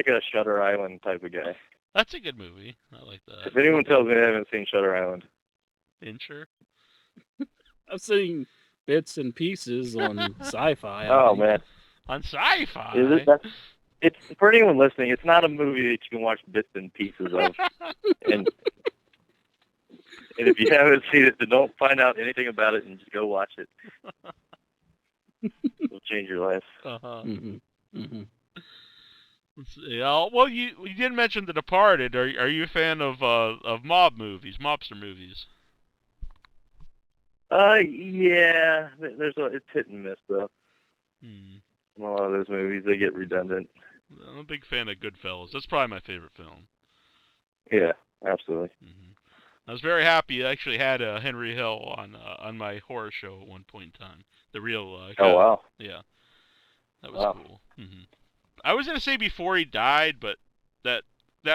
Speaker 4: a Shutter Island type of guy.
Speaker 2: That's a good movie. I like that.
Speaker 4: If anyone tells me they haven't seen Shutter Island.
Speaker 2: Sure.
Speaker 3: I've seen bits and pieces on Sci-Fi.
Speaker 4: Oh man,
Speaker 2: on Sci-Fi.
Speaker 4: Is it? It's for anyone listening. It's not a movie that you can watch bits and pieces of. and if you haven't seen it, then don't find out anything about it and just go watch it. It'll change your life.
Speaker 2: Yeah. Well, you did mention The Departed. Are you a fan of mobster movies?
Speaker 4: Yeah. It's hit and miss though. A lot of those movies, they get redundant.
Speaker 2: I'm a big fan of Goodfellas. That's probably my favorite film.
Speaker 4: Yeah, absolutely.
Speaker 2: I was very happy. I actually had Henry Hill on my horror show at one point in time. The real.
Speaker 4: Oh wow.
Speaker 2: Yeah, that was cool. I was gonna say before he died, but that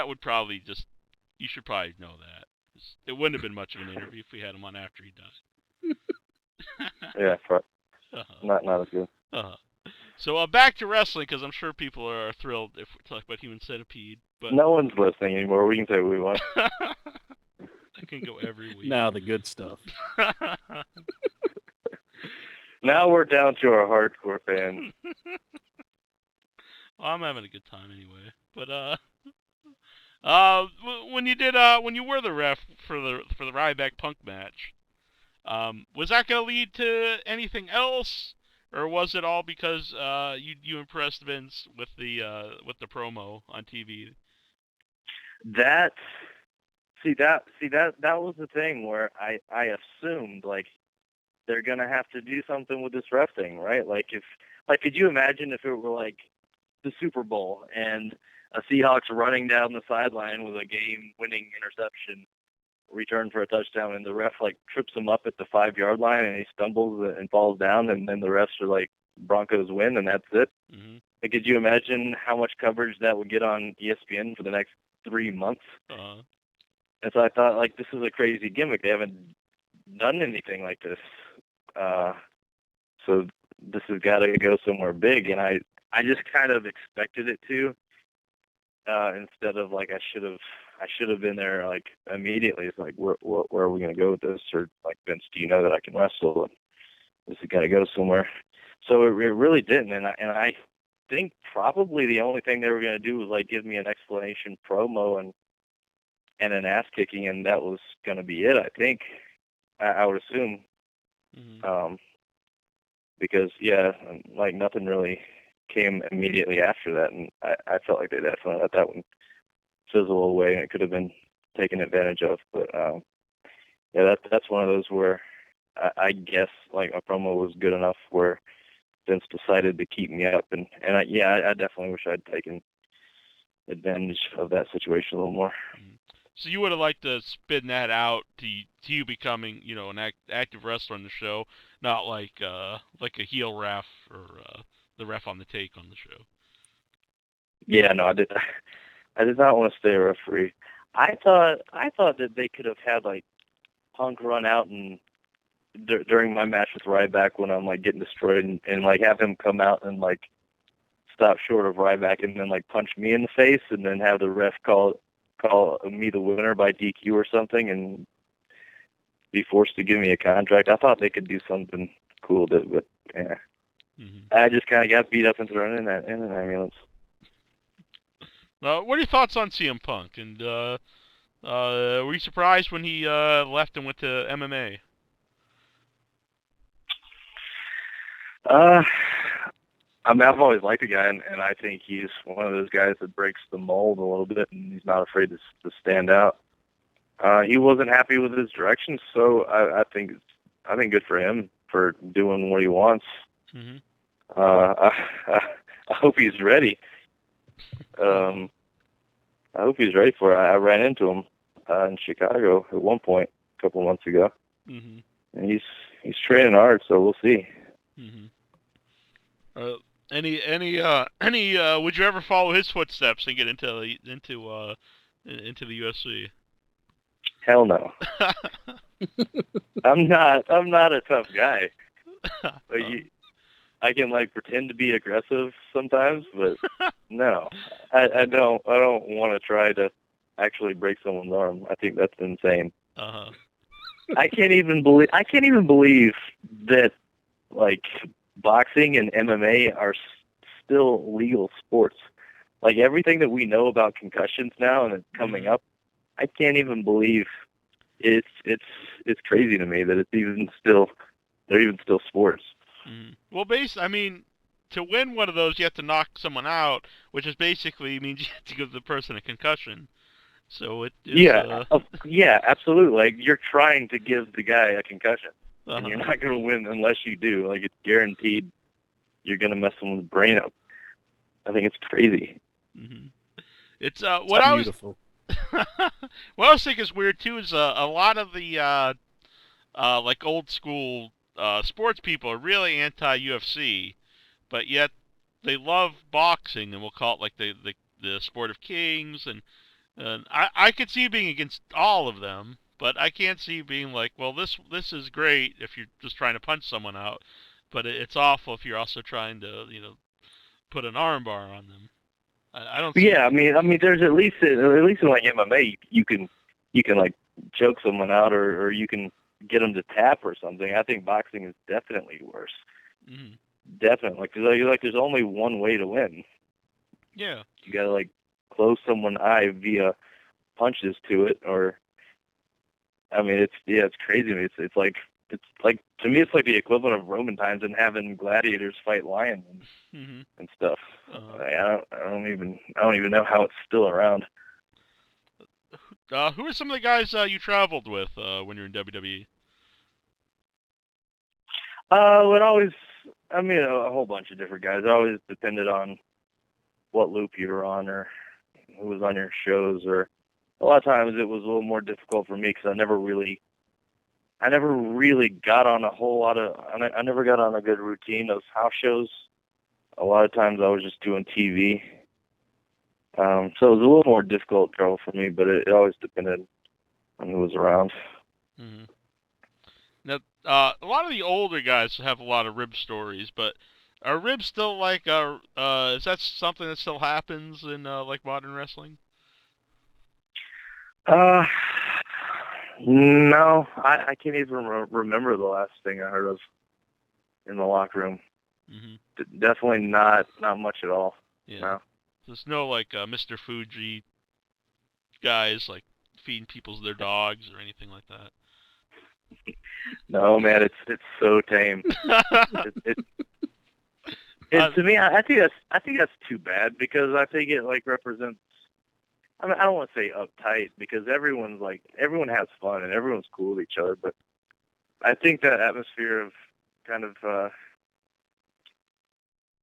Speaker 2: would probably you should probably know that. It wouldn't have been much of an interview if we had him on after he died.
Speaker 4: Yeah, not as good.
Speaker 2: So back to wrestling, because I'm sure people are thrilled if we talk about Human Centipede. But
Speaker 4: no one's listening anymore. We can say what we want.
Speaker 2: I can go every week.
Speaker 3: Now the good stuff.
Speaker 4: Now we're down to our hardcore fans.
Speaker 2: Well, I'm having a good time anyway. But when you were the ref for the Ryback Punk match, was that going to lead to anything else? Or was it all because you impressed Vince with the promo on TV?
Speaker 4: That was the thing where I assumed like they're gonna have to do something with this ref thing, right? Could you imagine if it were like the Super Bowl and a Seahawks running down the sideline with a game-winning interception, return for a touchdown, and the ref like trips him up at the 5-yard line and he stumbles and falls down, and then the refs are like, Broncos win, and that's it. Like, could you imagine how much coverage that would get on ESPN for the next 3 months? And so I thought, like, this is a crazy gimmick. They haven't done anything like this. So this has got to go somewhere big, and I just kind of expected it to. Instead of like I should have been there like immediately. It's like where are we going to go with this? Or like, Vince, do you know that I can wrestle? This has got to go somewhere. So it really didn't, and I think probably the only thing they were going to do was like give me an explanation promo and an ass kicking, and that was going to be it. I think I would assume, because like nothing really came immediately after that, and I felt like they definitely let that one fizzle away, and it could have been taken advantage of. But that's one of those where I guess like a promo was good enough where Vince decided to keep me up, and I definitely wish I'd taken advantage of that situation a little more.
Speaker 2: So you would have liked to spin that out to you becoming, an active wrestler on the show, not like a heel ref or the ref on the take on the show.
Speaker 4: Yeah, no, I did not want to stay a referee. I thought that they could have had like Punk run out and during my match with Ryback when I'm like getting destroyed and like have him come out and like stop short of Ryback and then like punch me in the face and then have the ref call me the winner by DQ or something and be forced to give me a contract. I thought they could do something cool, but yeah. I just kind of got beat up and thrown in an ambulance.
Speaker 2: What are your thoughts on CM Punk? And were you surprised when he left and went to MMA?
Speaker 4: I mean, I've always liked the guy, and I think he's one of those guys that breaks the mold a little bit, and he's not afraid to stand out. He wasn't happy with his direction, so I think good for him for doing what he wants. I hope he's ready. I hope he's ready for it. I ran into him in Chicago at one point a couple months ago, and he's training hard, so we'll see.
Speaker 2: Would you ever follow his footsteps and get into the UFC?
Speaker 4: Hell no. I'm not a tough guy. But I can like pretend to be aggressive sometimes, but no, I don't want to try to actually break someone's arm. I think that's insane. I can't even believe that like boxing and MMA are still legal sports. Like everything that we know about concussions now and it's coming up, I can't even believe it's crazy to me that they're even still sports.
Speaker 2: Well, to win one of those, you have to knock someone out, which is basically means you have to give the person a concussion. So
Speaker 4: yeah, absolutely. Like you're trying to give the guy a concussion, and you're not going to win unless you do. Like it's guaranteed you're going to mess someone's brain up. I think it's crazy.
Speaker 2: It's
Speaker 3: beautiful.
Speaker 2: What I was thinking is weird too is a lot of the like old school sports people are really anti-UFC, but yet they love boxing, and we'll call it like the sport of kings. And I could see being against all of them, but I can't see being like, well, this is great if you're just trying to punch someone out, but it's awful if you're also trying to put an armbar on them. I don't.
Speaker 4: Yeah, I mean, there's at least in like MMA, you can like choke someone out, or you can get them to tap or something. I think boxing is definitely worse. Definitely, because there's only one way to win.
Speaker 2: Yeah.
Speaker 4: You gotta like close someone's eye via punches to it, or I mean, it's crazy. It's like to me, it's like the equivalent of Roman times and having gladiators fight lions and stuff. I don't even know how it's still around.
Speaker 2: Who are some of the guys you traveled with when you're in WWE?
Speaker 4: A whole bunch of different guys. It always depended on what loop you were on or who was on your shows. Or a lot of times it was a little more difficult for me because I never really got on a whole lot of. I never got on a good routine of house shows. A lot of times I was just doing TV. So it was a little more difficult travel for me, but it always depended on who was around.
Speaker 2: Now, a lot of the older guys have a lot of rib stories, but are ribs still like is that something that still happens in like modern wrestling?
Speaker 4: No, I can't even remember the last thing I heard of in the locker room. Definitely not much at all.
Speaker 2: Yeah.
Speaker 4: No.
Speaker 2: There's no like Mr. Fuji guys like feeding people their dogs or anything like that.
Speaker 4: No, man, it's so tame. To me, I think that's too bad, because I think it like represents. I mean, I don't want to say uptight, because everyone has fun and everyone's cool with each other, but I think that atmosphere of kind of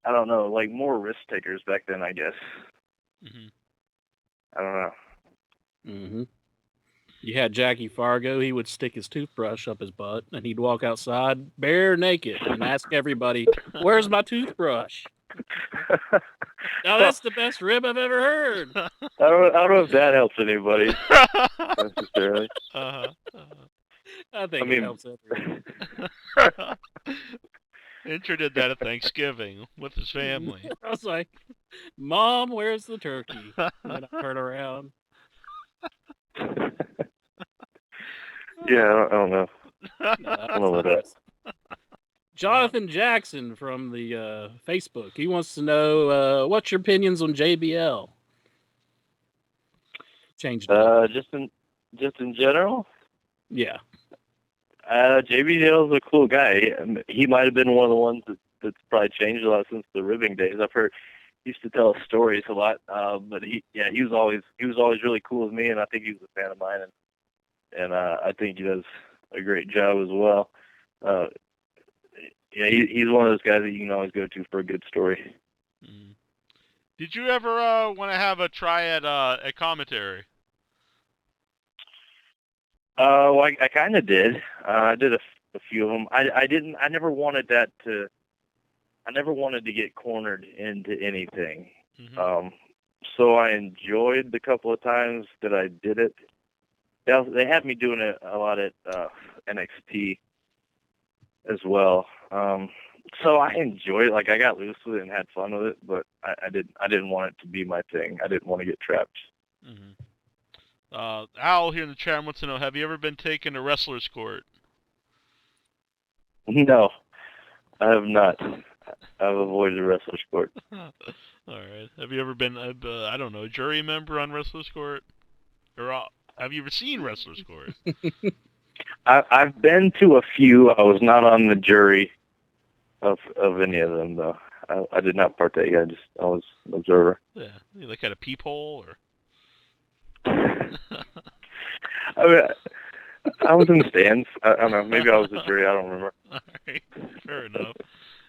Speaker 4: I don't know, like more risk takers back then, I guess. I don't know.
Speaker 3: You had Jackie Fargo. He would stick his toothbrush up his butt, and he'd walk outside bare naked and ask everybody, "Where's my toothbrush?" Now that's the best rib I've ever heard.
Speaker 4: I don't know if that helps anybody necessarily.
Speaker 3: I think it helps everyone.
Speaker 2: Inter did that at Thanksgiving with his family.
Speaker 3: I was like, "Mom, where's the turkey?" And I turn around.
Speaker 4: Yeah, I don't know.
Speaker 3: I
Speaker 4: don't know about that.
Speaker 3: Jonathan Jackson from the Facebook. He wants to know what's your opinions on JBL? Changed it.
Speaker 4: Just in general?
Speaker 3: Yeah.
Speaker 4: JBL's a cool guy. He might have been one of the ones that's probably changed a lot since the ribbing days. I've heard he used to tell us stories a lot, but he was always really cool with me, and I think he was a fan of mine, and I think he does a great job as well. He's one of those guys that you can always go to for a good story.
Speaker 2: Did you ever want to have a try at commentary?
Speaker 4: Well, I kind of did. I did a few of them. I never wanted to get cornered into anything. So I enjoyed the couple of times that I did it. They had me doing it a lot at NXT as well. So I enjoyed it. Like, I got loose with it and had fun with it, but I didn't want it to be my thing. I didn't want to get trapped.
Speaker 2: Al here in the chat wants to know, have you ever been taken to wrestler's court?
Speaker 4: No, I have not. I've avoided wrestler's court.
Speaker 2: All right. Have you ever been, I don't know, a jury member on wrestler's court? Or have you ever seen wrestler's court?
Speaker 4: I've been to a few. I was not on the jury of any of them, though. I did not partake. I was an observer.
Speaker 2: Yeah, you like had a peephole, or?
Speaker 4: I mean, I was in the stands. I don't know. Maybe I was the jury. I don't remember.
Speaker 2: All right, fair enough.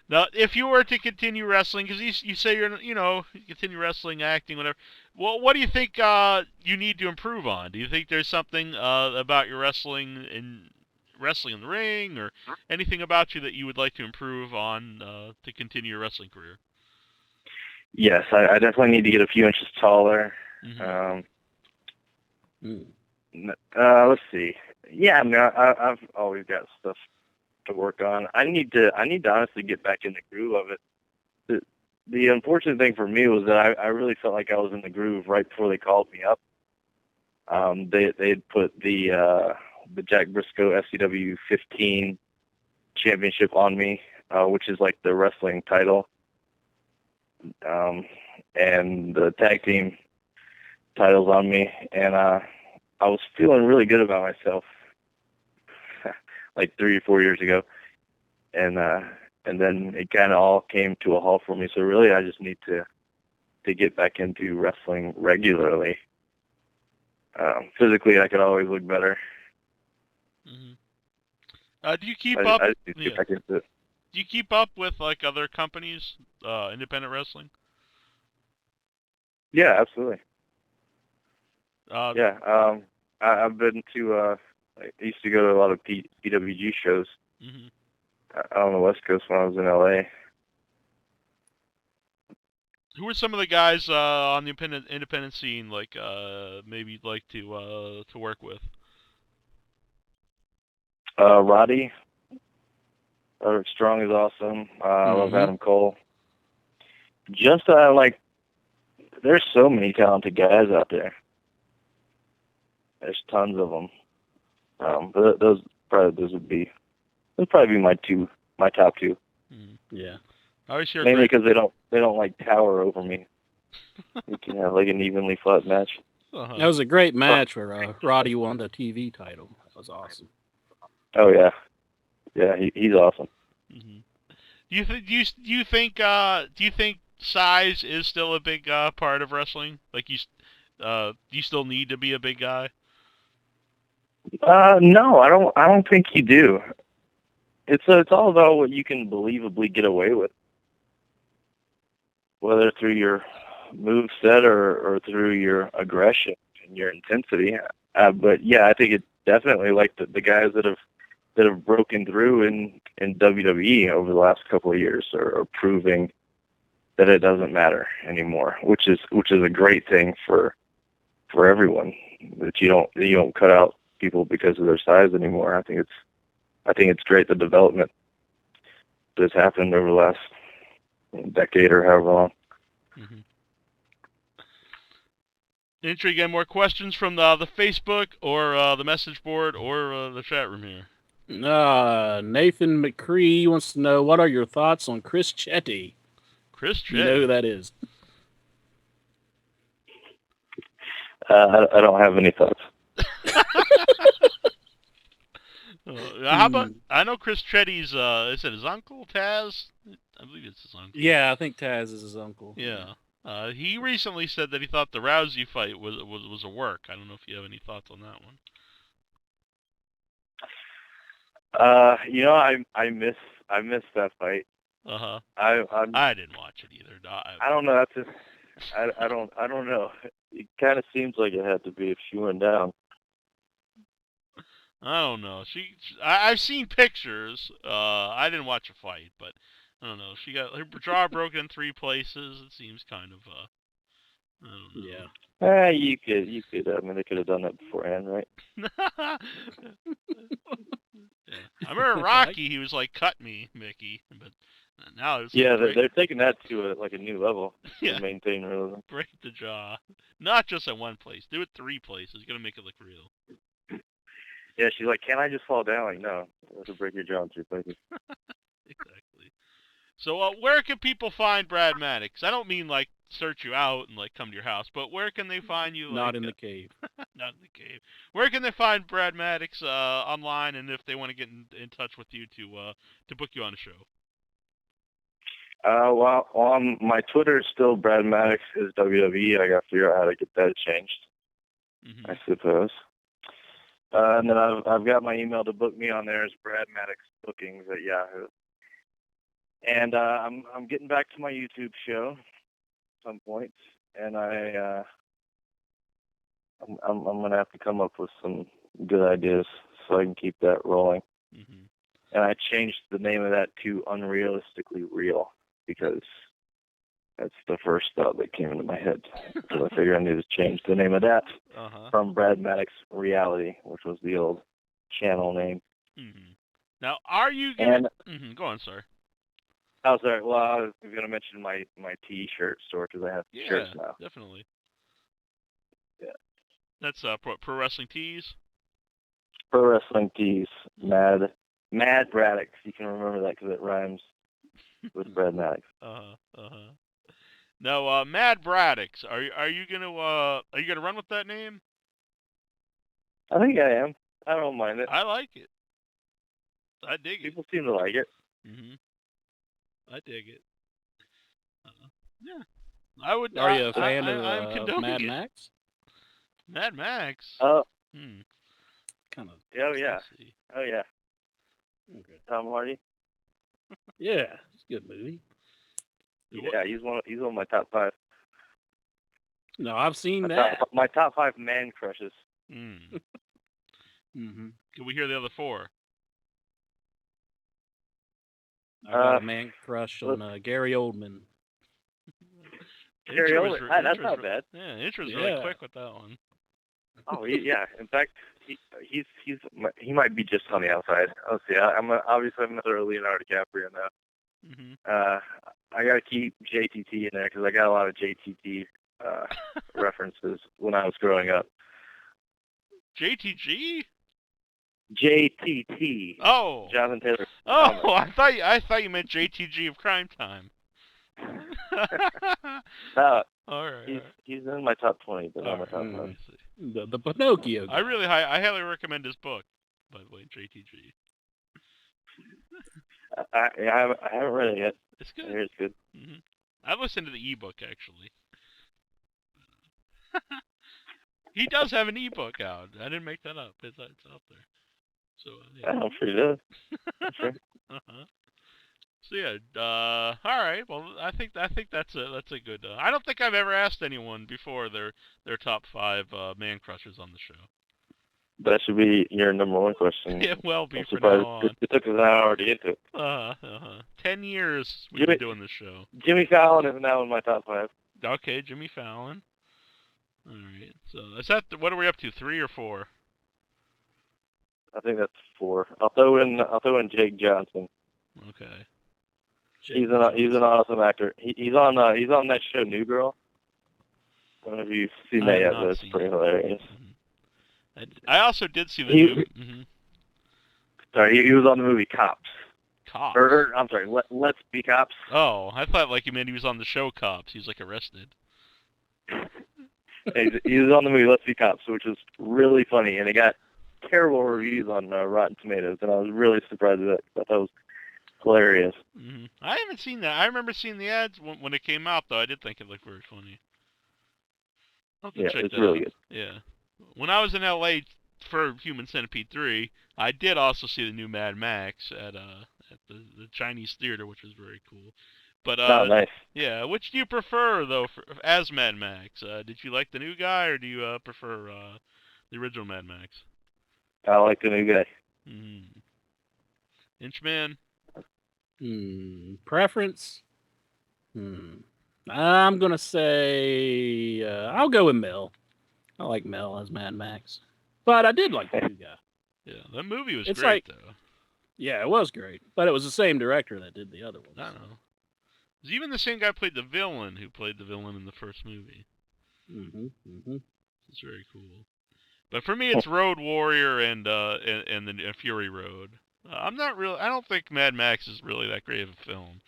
Speaker 2: Now, if you were to continue wrestling, because you say you continue wrestling, acting, whatever. Well, what do you think you need to improve on? Do you think there's something about your wrestling in the ring, or anything about you that you would like to improve on to continue your wrestling career?
Speaker 4: Yes, I definitely need to get a few inches taller. Let's see. Yeah, I mean, I've always got stuff to work on. I need to honestly get back in the groove of it. The unfortunate thing for me was that I really felt like I was in the groove right before they called me up. They had put the Jack Briscoe FCW 15 championship on me, which is like the wrestling title, and the tag team titles on me, and I was feeling really good about myself like 3 or 4 years ago, and then it kind of all came to a halt for me. So really, I just need to get back into wrestling regularly. Physically, I could always look better.
Speaker 2: Do you keep up?
Speaker 4: I just need to get back into it.
Speaker 2: Do you keep up with like other companies, independent wrestling?
Speaker 4: Yeah, absolutely. I've been to. I used to go to a lot of PWG shows out on the West Coast when I was in LA.
Speaker 2: Who are some of the guys on the independent scene, like maybe you'd like to work with?
Speaker 4: Roddy. Roderick Strong is awesome. I love Adam Cole. Just there's so many talented guys out there. There's tons of them. But those would probably be my top two.
Speaker 3: Yeah.
Speaker 2: I always hear
Speaker 4: mainly because they don't like tower over me. We can have like an evenly fought match.
Speaker 2: Uh-huh.
Speaker 3: That was a great match where Roddy won the TV title. That was awesome.
Speaker 4: Oh yeah, he's awesome.
Speaker 2: Mm-hmm. Do you think size is still a big part of wrestling? Like do you still need to be a big guy?
Speaker 4: No, I don't think you do. It's all about what you can believably get away with, whether through your move set or through your aggression and your intensity. But yeah, I think it's definitely like the guys that have broken through in WWE over the last couple of years are proving that it doesn't matter anymore, which is a great thing for everyone, that you don't cut out people because of their size anymore. I think it's great, the development that's happened over the last decade or however long.
Speaker 2: Mm-hmm. Intrigue, any more questions from the Facebook or the message board or the chat room here?
Speaker 3: Nathan McCree wants to know, what are your thoughts on Chris Chetty?
Speaker 2: Chris Chetty.
Speaker 3: You know who that is?
Speaker 4: I don't have any thoughts.
Speaker 2: How about, I know Chris Chetty's, is it his uncle, Taz? I believe it's his uncle.
Speaker 3: Yeah, I think Taz is his uncle.
Speaker 2: Yeah. He recently said that he thought the Rousey fight was a work. I don't know if you have any thoughts on that one.
Speaker 4: I miss that fight.
Speaker 2: Uh-huh.
Speaker 4: I
Speaker 2: didn't watch it either.
Speaker 4: I don't know. That's just, I don't know. It kind of seems like it had to be if she went down.
Speaker 2: I don't know. I've seen pictures. I didn't watch a fight, but I don't know. She got her jaw broken in 3 places. It seems kind of I don't know.
Speaker 3: Yeah.
Speaker 4: You could. I mean, they could have done that beforehand, right?
Speaker 2: Yeah. I remember Rocky. He was like, "Cut me, Mickey," but now it's
Speaker 4: they're taking that to a new level.
Speaker 2: Yeah.
Speaker 4: To maintain realism.
Speaker 2: Break the jaw, not just at one place. Do it 3 places. You're gonna make it look real.
Speaker 4: Yeah, she's like, "Can I just fall down?" Like, no, you have to break your jaw in 3 places.
Speaker 2: Exactly. So, where can people find Brad Maddox? I don't mean like search you out and like come to your house, but where can they find you?
Speaker 3: Not in the cave.
Speaker 2: Not in the cave. Where can they find Brad Maddox online, and if they want to get in touch with you to book you on the show?
Speaker 4: Well, on my Twitter is still Brad Maddox is WWE. I got to figure out how to get that changed.
Speaker 2: Mm-hmm.
Speaker 4: I suppose. And then I've got my email to book me on there as Brad Maddox Bookings at Yahoo. And I'm getting back to my YouTube show at some point, and I'm gonna have to come up with some good ideas so I can keep that rolling.
Speaker 2: Mm-hmm.
Speaker 4: And I changed the name of that to Unrealistically Real because that's the first thought that came into my head. So I figured I needed to change the name of that from Brad Maddox Reality, which was the old channel name.
Speaker 2: Mm-hmm. Now, are you gonna... Go on, sir.
Speaker 4: Oh, sorry. Well, I was going to mention my T-shirt store because I have shirts now.
Speaker 2: Definitely.
Speaker 4: Yeah.
Speaker 2: That's Pro Wrestling Tees?
Speaker 4: Pro Wrestling Tees. Mad Braddock. You can remember that because it rhymes with Brad Maddox.
Speaker 2: Now, Mad Braddox, are you gonna run with that name?
Speaker 4: I think I am. I don't mind it.
Speaker 2: I like it. I dig it.
Speaker 4: People seem to like it.
Speaker 2: Mm-hmm. I dig it. Yeah. I would.
Speaker 3: Are you a fan
Speaker 2: of
Speaker 3: Mad Max?
Speaker 2: Mad Max?
Speaker 3: Kind of.
Speaker 4: Oh, yeah. Oh, yeah.
Speaker 3: Okay.
Speaker 4: Tom Hardy?
Speaker 3: Yeah, it's a good movie.
Speaker 4: Yeah, he's one of my top 5.
Speaker 3: No, I've seen that.
Speaker 4: My top 5 man crushes.
Speaker 2: Mm.
Speaker 3: Mm-hmm.
Speaker 2: Can we hear the other 4?
Speaker 3: I got a man crush on Gary Oldman.
Speaker 4: Gary Oldman? That's not bad.
Speaker 2: Yeah, intro's really quick with that one.
Speaker 4: Oh, yeah. In fact, he might be just on the outside. Let's see. I'm gonna throw Leonardo DiCaprio now.
Speaker 2: Mm-hmm.
Speaker 4: I gotta keep JTT in there because I got a lot of JTT references when I was growing up.
Speaker 2: JTG?
Speaker 4: JTT.
Speaker 2: Oh.
Speaker 4: Jonathan Taylor.
Speaker 2: Oh, I thought you meant JTG of Crime Time.
Speaker 4: No,
Speaker 2: All right.
Speaker 4: he's in my top 20, but not my top 5.
Speaker 3: The Pinocchio guy.
Speaker 2: I highly recommend his book, by the way, JTG.
Speaker 4: I haven't read it yet.
Speaker 2: It's good.
Speaker 4: I hear it's good.
Speaker 2: Mm-hmm. I listened to the ebook actually. He does have an ebook out. I didn't make that up. It's out there. So yeah.
Speaker 4: I'm sure he does. I'm sure.
Speaker 2: Uh-huh. So yeah. All right. Well, I think that's a good. I don't think I've ever asked anyone before their top 5 man crushers on the show.
Speaker 4: That should be your number 1 question.
Speaker 2: It will be from now on.
Speaker 4: It took us an hour to get to it.
Speaker 2: 10 years we've been doing this show.
Speaker 4: Jimmy Fallon is now in my top 5.
Speaker 2: Okay, Jimmy Fallon. All right. So is that what are we up to? 3 or 4?
Speaker 4: I think that's 4. I'll throw in Jake Johnson.
Speaker 2: Okay.
Speaker 4: He's an awesome actor. He's on that show New Girl. I don't know if you've seen that yet, but it's pretty hilarious.
Speaker 2: Mm-hmm. I also did see the new. Mm-hmm.
Speaker 4: Sorry, he was on the movie Cops.
Speaker 2: Cops.
Speaker 4: I'm sorry, Let's Be Cops.
Speaker 2: Oh, I thought like you meant he was on the show Cops. He was like arrested.
Speaker 4: He was on the movie Let's Be Cops, which was really funny, and it got terrible reviews on Rotten Tomatoes, and I was really surprised at that. I thought that was hilarious.
Speaker 2: Mm-hmm. I haven't seen that. I remember seeing the ads when it came out, though. I did think it looked very funny.
Speaker 4: Yeah, it's really good.
Speaker 2: Yeah. When I was in LA for Human Centipede 3, I did also see the new Mad Max at the Chinese theater, which was very cool. But
Speaker 4: nice.
Speaker 2: Yeah, which do you prefer though as Mad Max? Did you like the new guy, or do you prefer the original Mad Max?
Speaker 4: I like the new guy.
Speaker 2: Mm-hmm. Inchman.
Speaker 3: Preference? I'm gonna say I'll go with Mel. I like Mel as Mad Max, but I did like the new guy.
Speaker 2: Yeah, that movie was
Speaker 3: It's
Speaker 2: great though.
Speaker 3: Yeah, it was great, but it was the same director that did the other one.
Speaker 2: I know. It was even the same guy played the villain who played the villain in the first movie. It's very cool. But for me, it's Road Warrior and Fury Road. I don't think Mad Max is really that great of a film.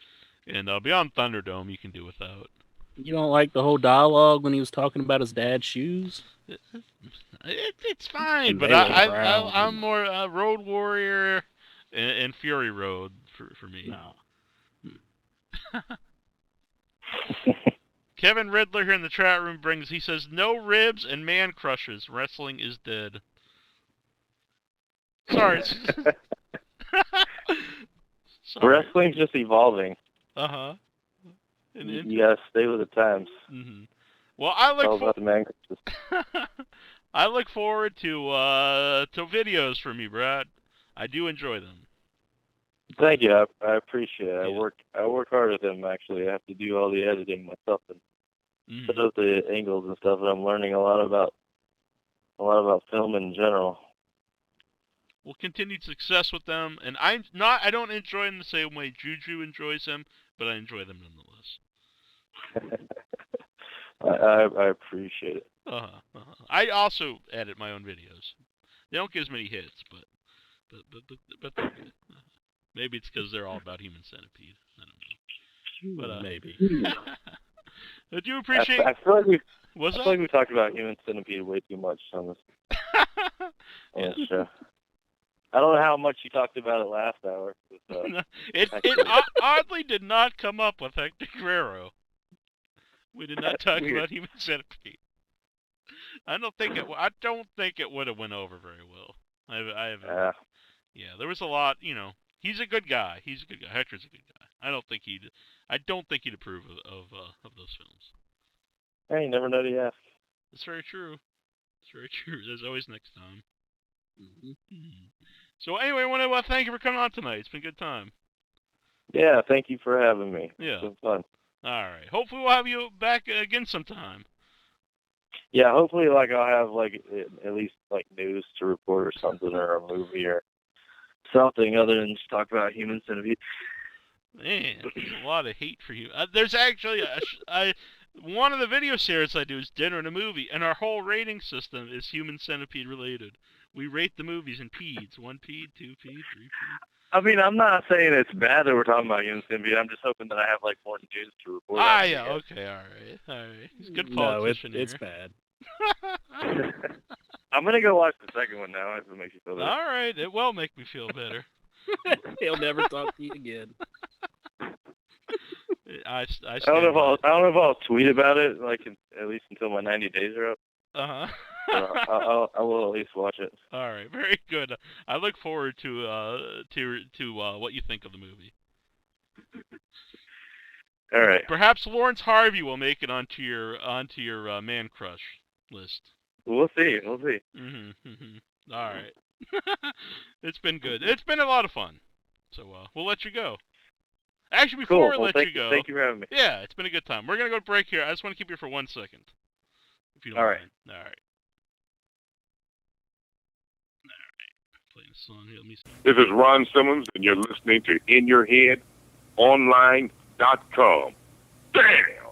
Speaker 2: And Beyond Thunderdome, you can do without. You
Speaker 3: don't like the whole dialogue when he was talking about his dad's shoes?
Speaker 2: It's fine, but I'm more Road Warrior and Fury Road for me.
Speaker 3: No.
Speaker 2: Kevin Riddler here in the chat room he says, no ribs and man crushes. Wrestling is dead. Sorry.
Speaker 4: Wrestling's just evolving.
Speaker 2: Uh-huh.
Speaker 4: You gotta stay with the times.
Speaker 2: Mm-hmm. Well, I look
Speaker 4: about the man crushes.
Speaker 2: I look forward to videos from you, Brad. I do enjoy them.
Speaker 4: Thank you. I appreciate it.
Speaker 2: Yeah.
Speaker 4: I work hard with them, actually. I have to do all the editing myself and set up the angles and stuff, and I'm learning a lot about film in general.
Speaker 2: Well, continued success with them, and I don't enjoy them the same way Juju enjoys them, but I enjoy them nonetheless.
Speaker 4: I appreciate it.
Speaker 2: I also edit my own videos. They don't get as many hits, but they're good. Maybe it's because they're all about Human Centipede. I don't know. But
Speaker 3: maybe.
Speaker 2: I do appreciate.
Speaker 4: I feel like we talked about Human Centipede way too much on this show. I don't know how much you talked about it last hour. But,
Speaker 2: it oddly did not come up with Vickie Guerrero. We did not talk about Human Centipede. I don't think it would have went over very well. Yeah, there was a lot. He's a good guy. Hector's a good guy. I don't think he'd approve of those films.
Speaker 4: Hey, you never know to ask.
Speaker 2: It's very true. There's always next time. So anyway, I want to thank you for coming on tonight. It's been a good time.
Speaker 4: Yeah, thank you for having me.
Speaker 2: Yeah.
Speaker 4: It's been fun.
Speaker 2: All right. Hopefully we'll have you back again sometime.
Speaker 4: Yeah, hopefully I'll have at least news to report or something, or a movie or something other than just talk about Human Centipede.
Speaker 2: Man, there's a lot of hate for you. There's actually one of the video series I do is Dinner and a Movie, and our whole rating system is Human Centipede related. We rate the movies in peds. 1 ped, 2 ped, 3 ped.
Speaker 4: I mean, I'm not saying it's bad that we're talking about Human Centipede. I'm just hoping that I have like more news to report.
Speaker 2: Yeah, okay, all right. He's a good
Speaker 3: No,
Speaker 2: politician
Speaker 3: it's bad.
Speaker 4: I'm gonna go watch the second one now. If it makes you feel better.
Speaker 2: All right, it will make me feel better.
Speaker 3: He'll never talk to you again.
Speaker 2: I
Speaker 4: don't know if I'll tweet about it, like at least until my 90 days are up. I will at least watch it.
Speaker 2: All right, very good. I look forward to what you think of the movie.
Speaker 4: All right.
Speaker 2: Perhaps Lawrence Harvey will make it onto your man crush list.
Speaker 4: We'll see.
Speaker 2: Mm-hmm. All right. It's been good. It's been a lot of fun. So we'll let you go. Actually, before we let you go,
Speaker 4: thank you for having me.
Speaker 2: Yeah, it's been a good time. We're gonna go to break here. I just want to keep you for 1 second, if you don't mind. All right. Playing a song here. Let me see.
Speaker 5: This is Ron Simmons, and you're listening to InYourHeadOnline.com. Damn!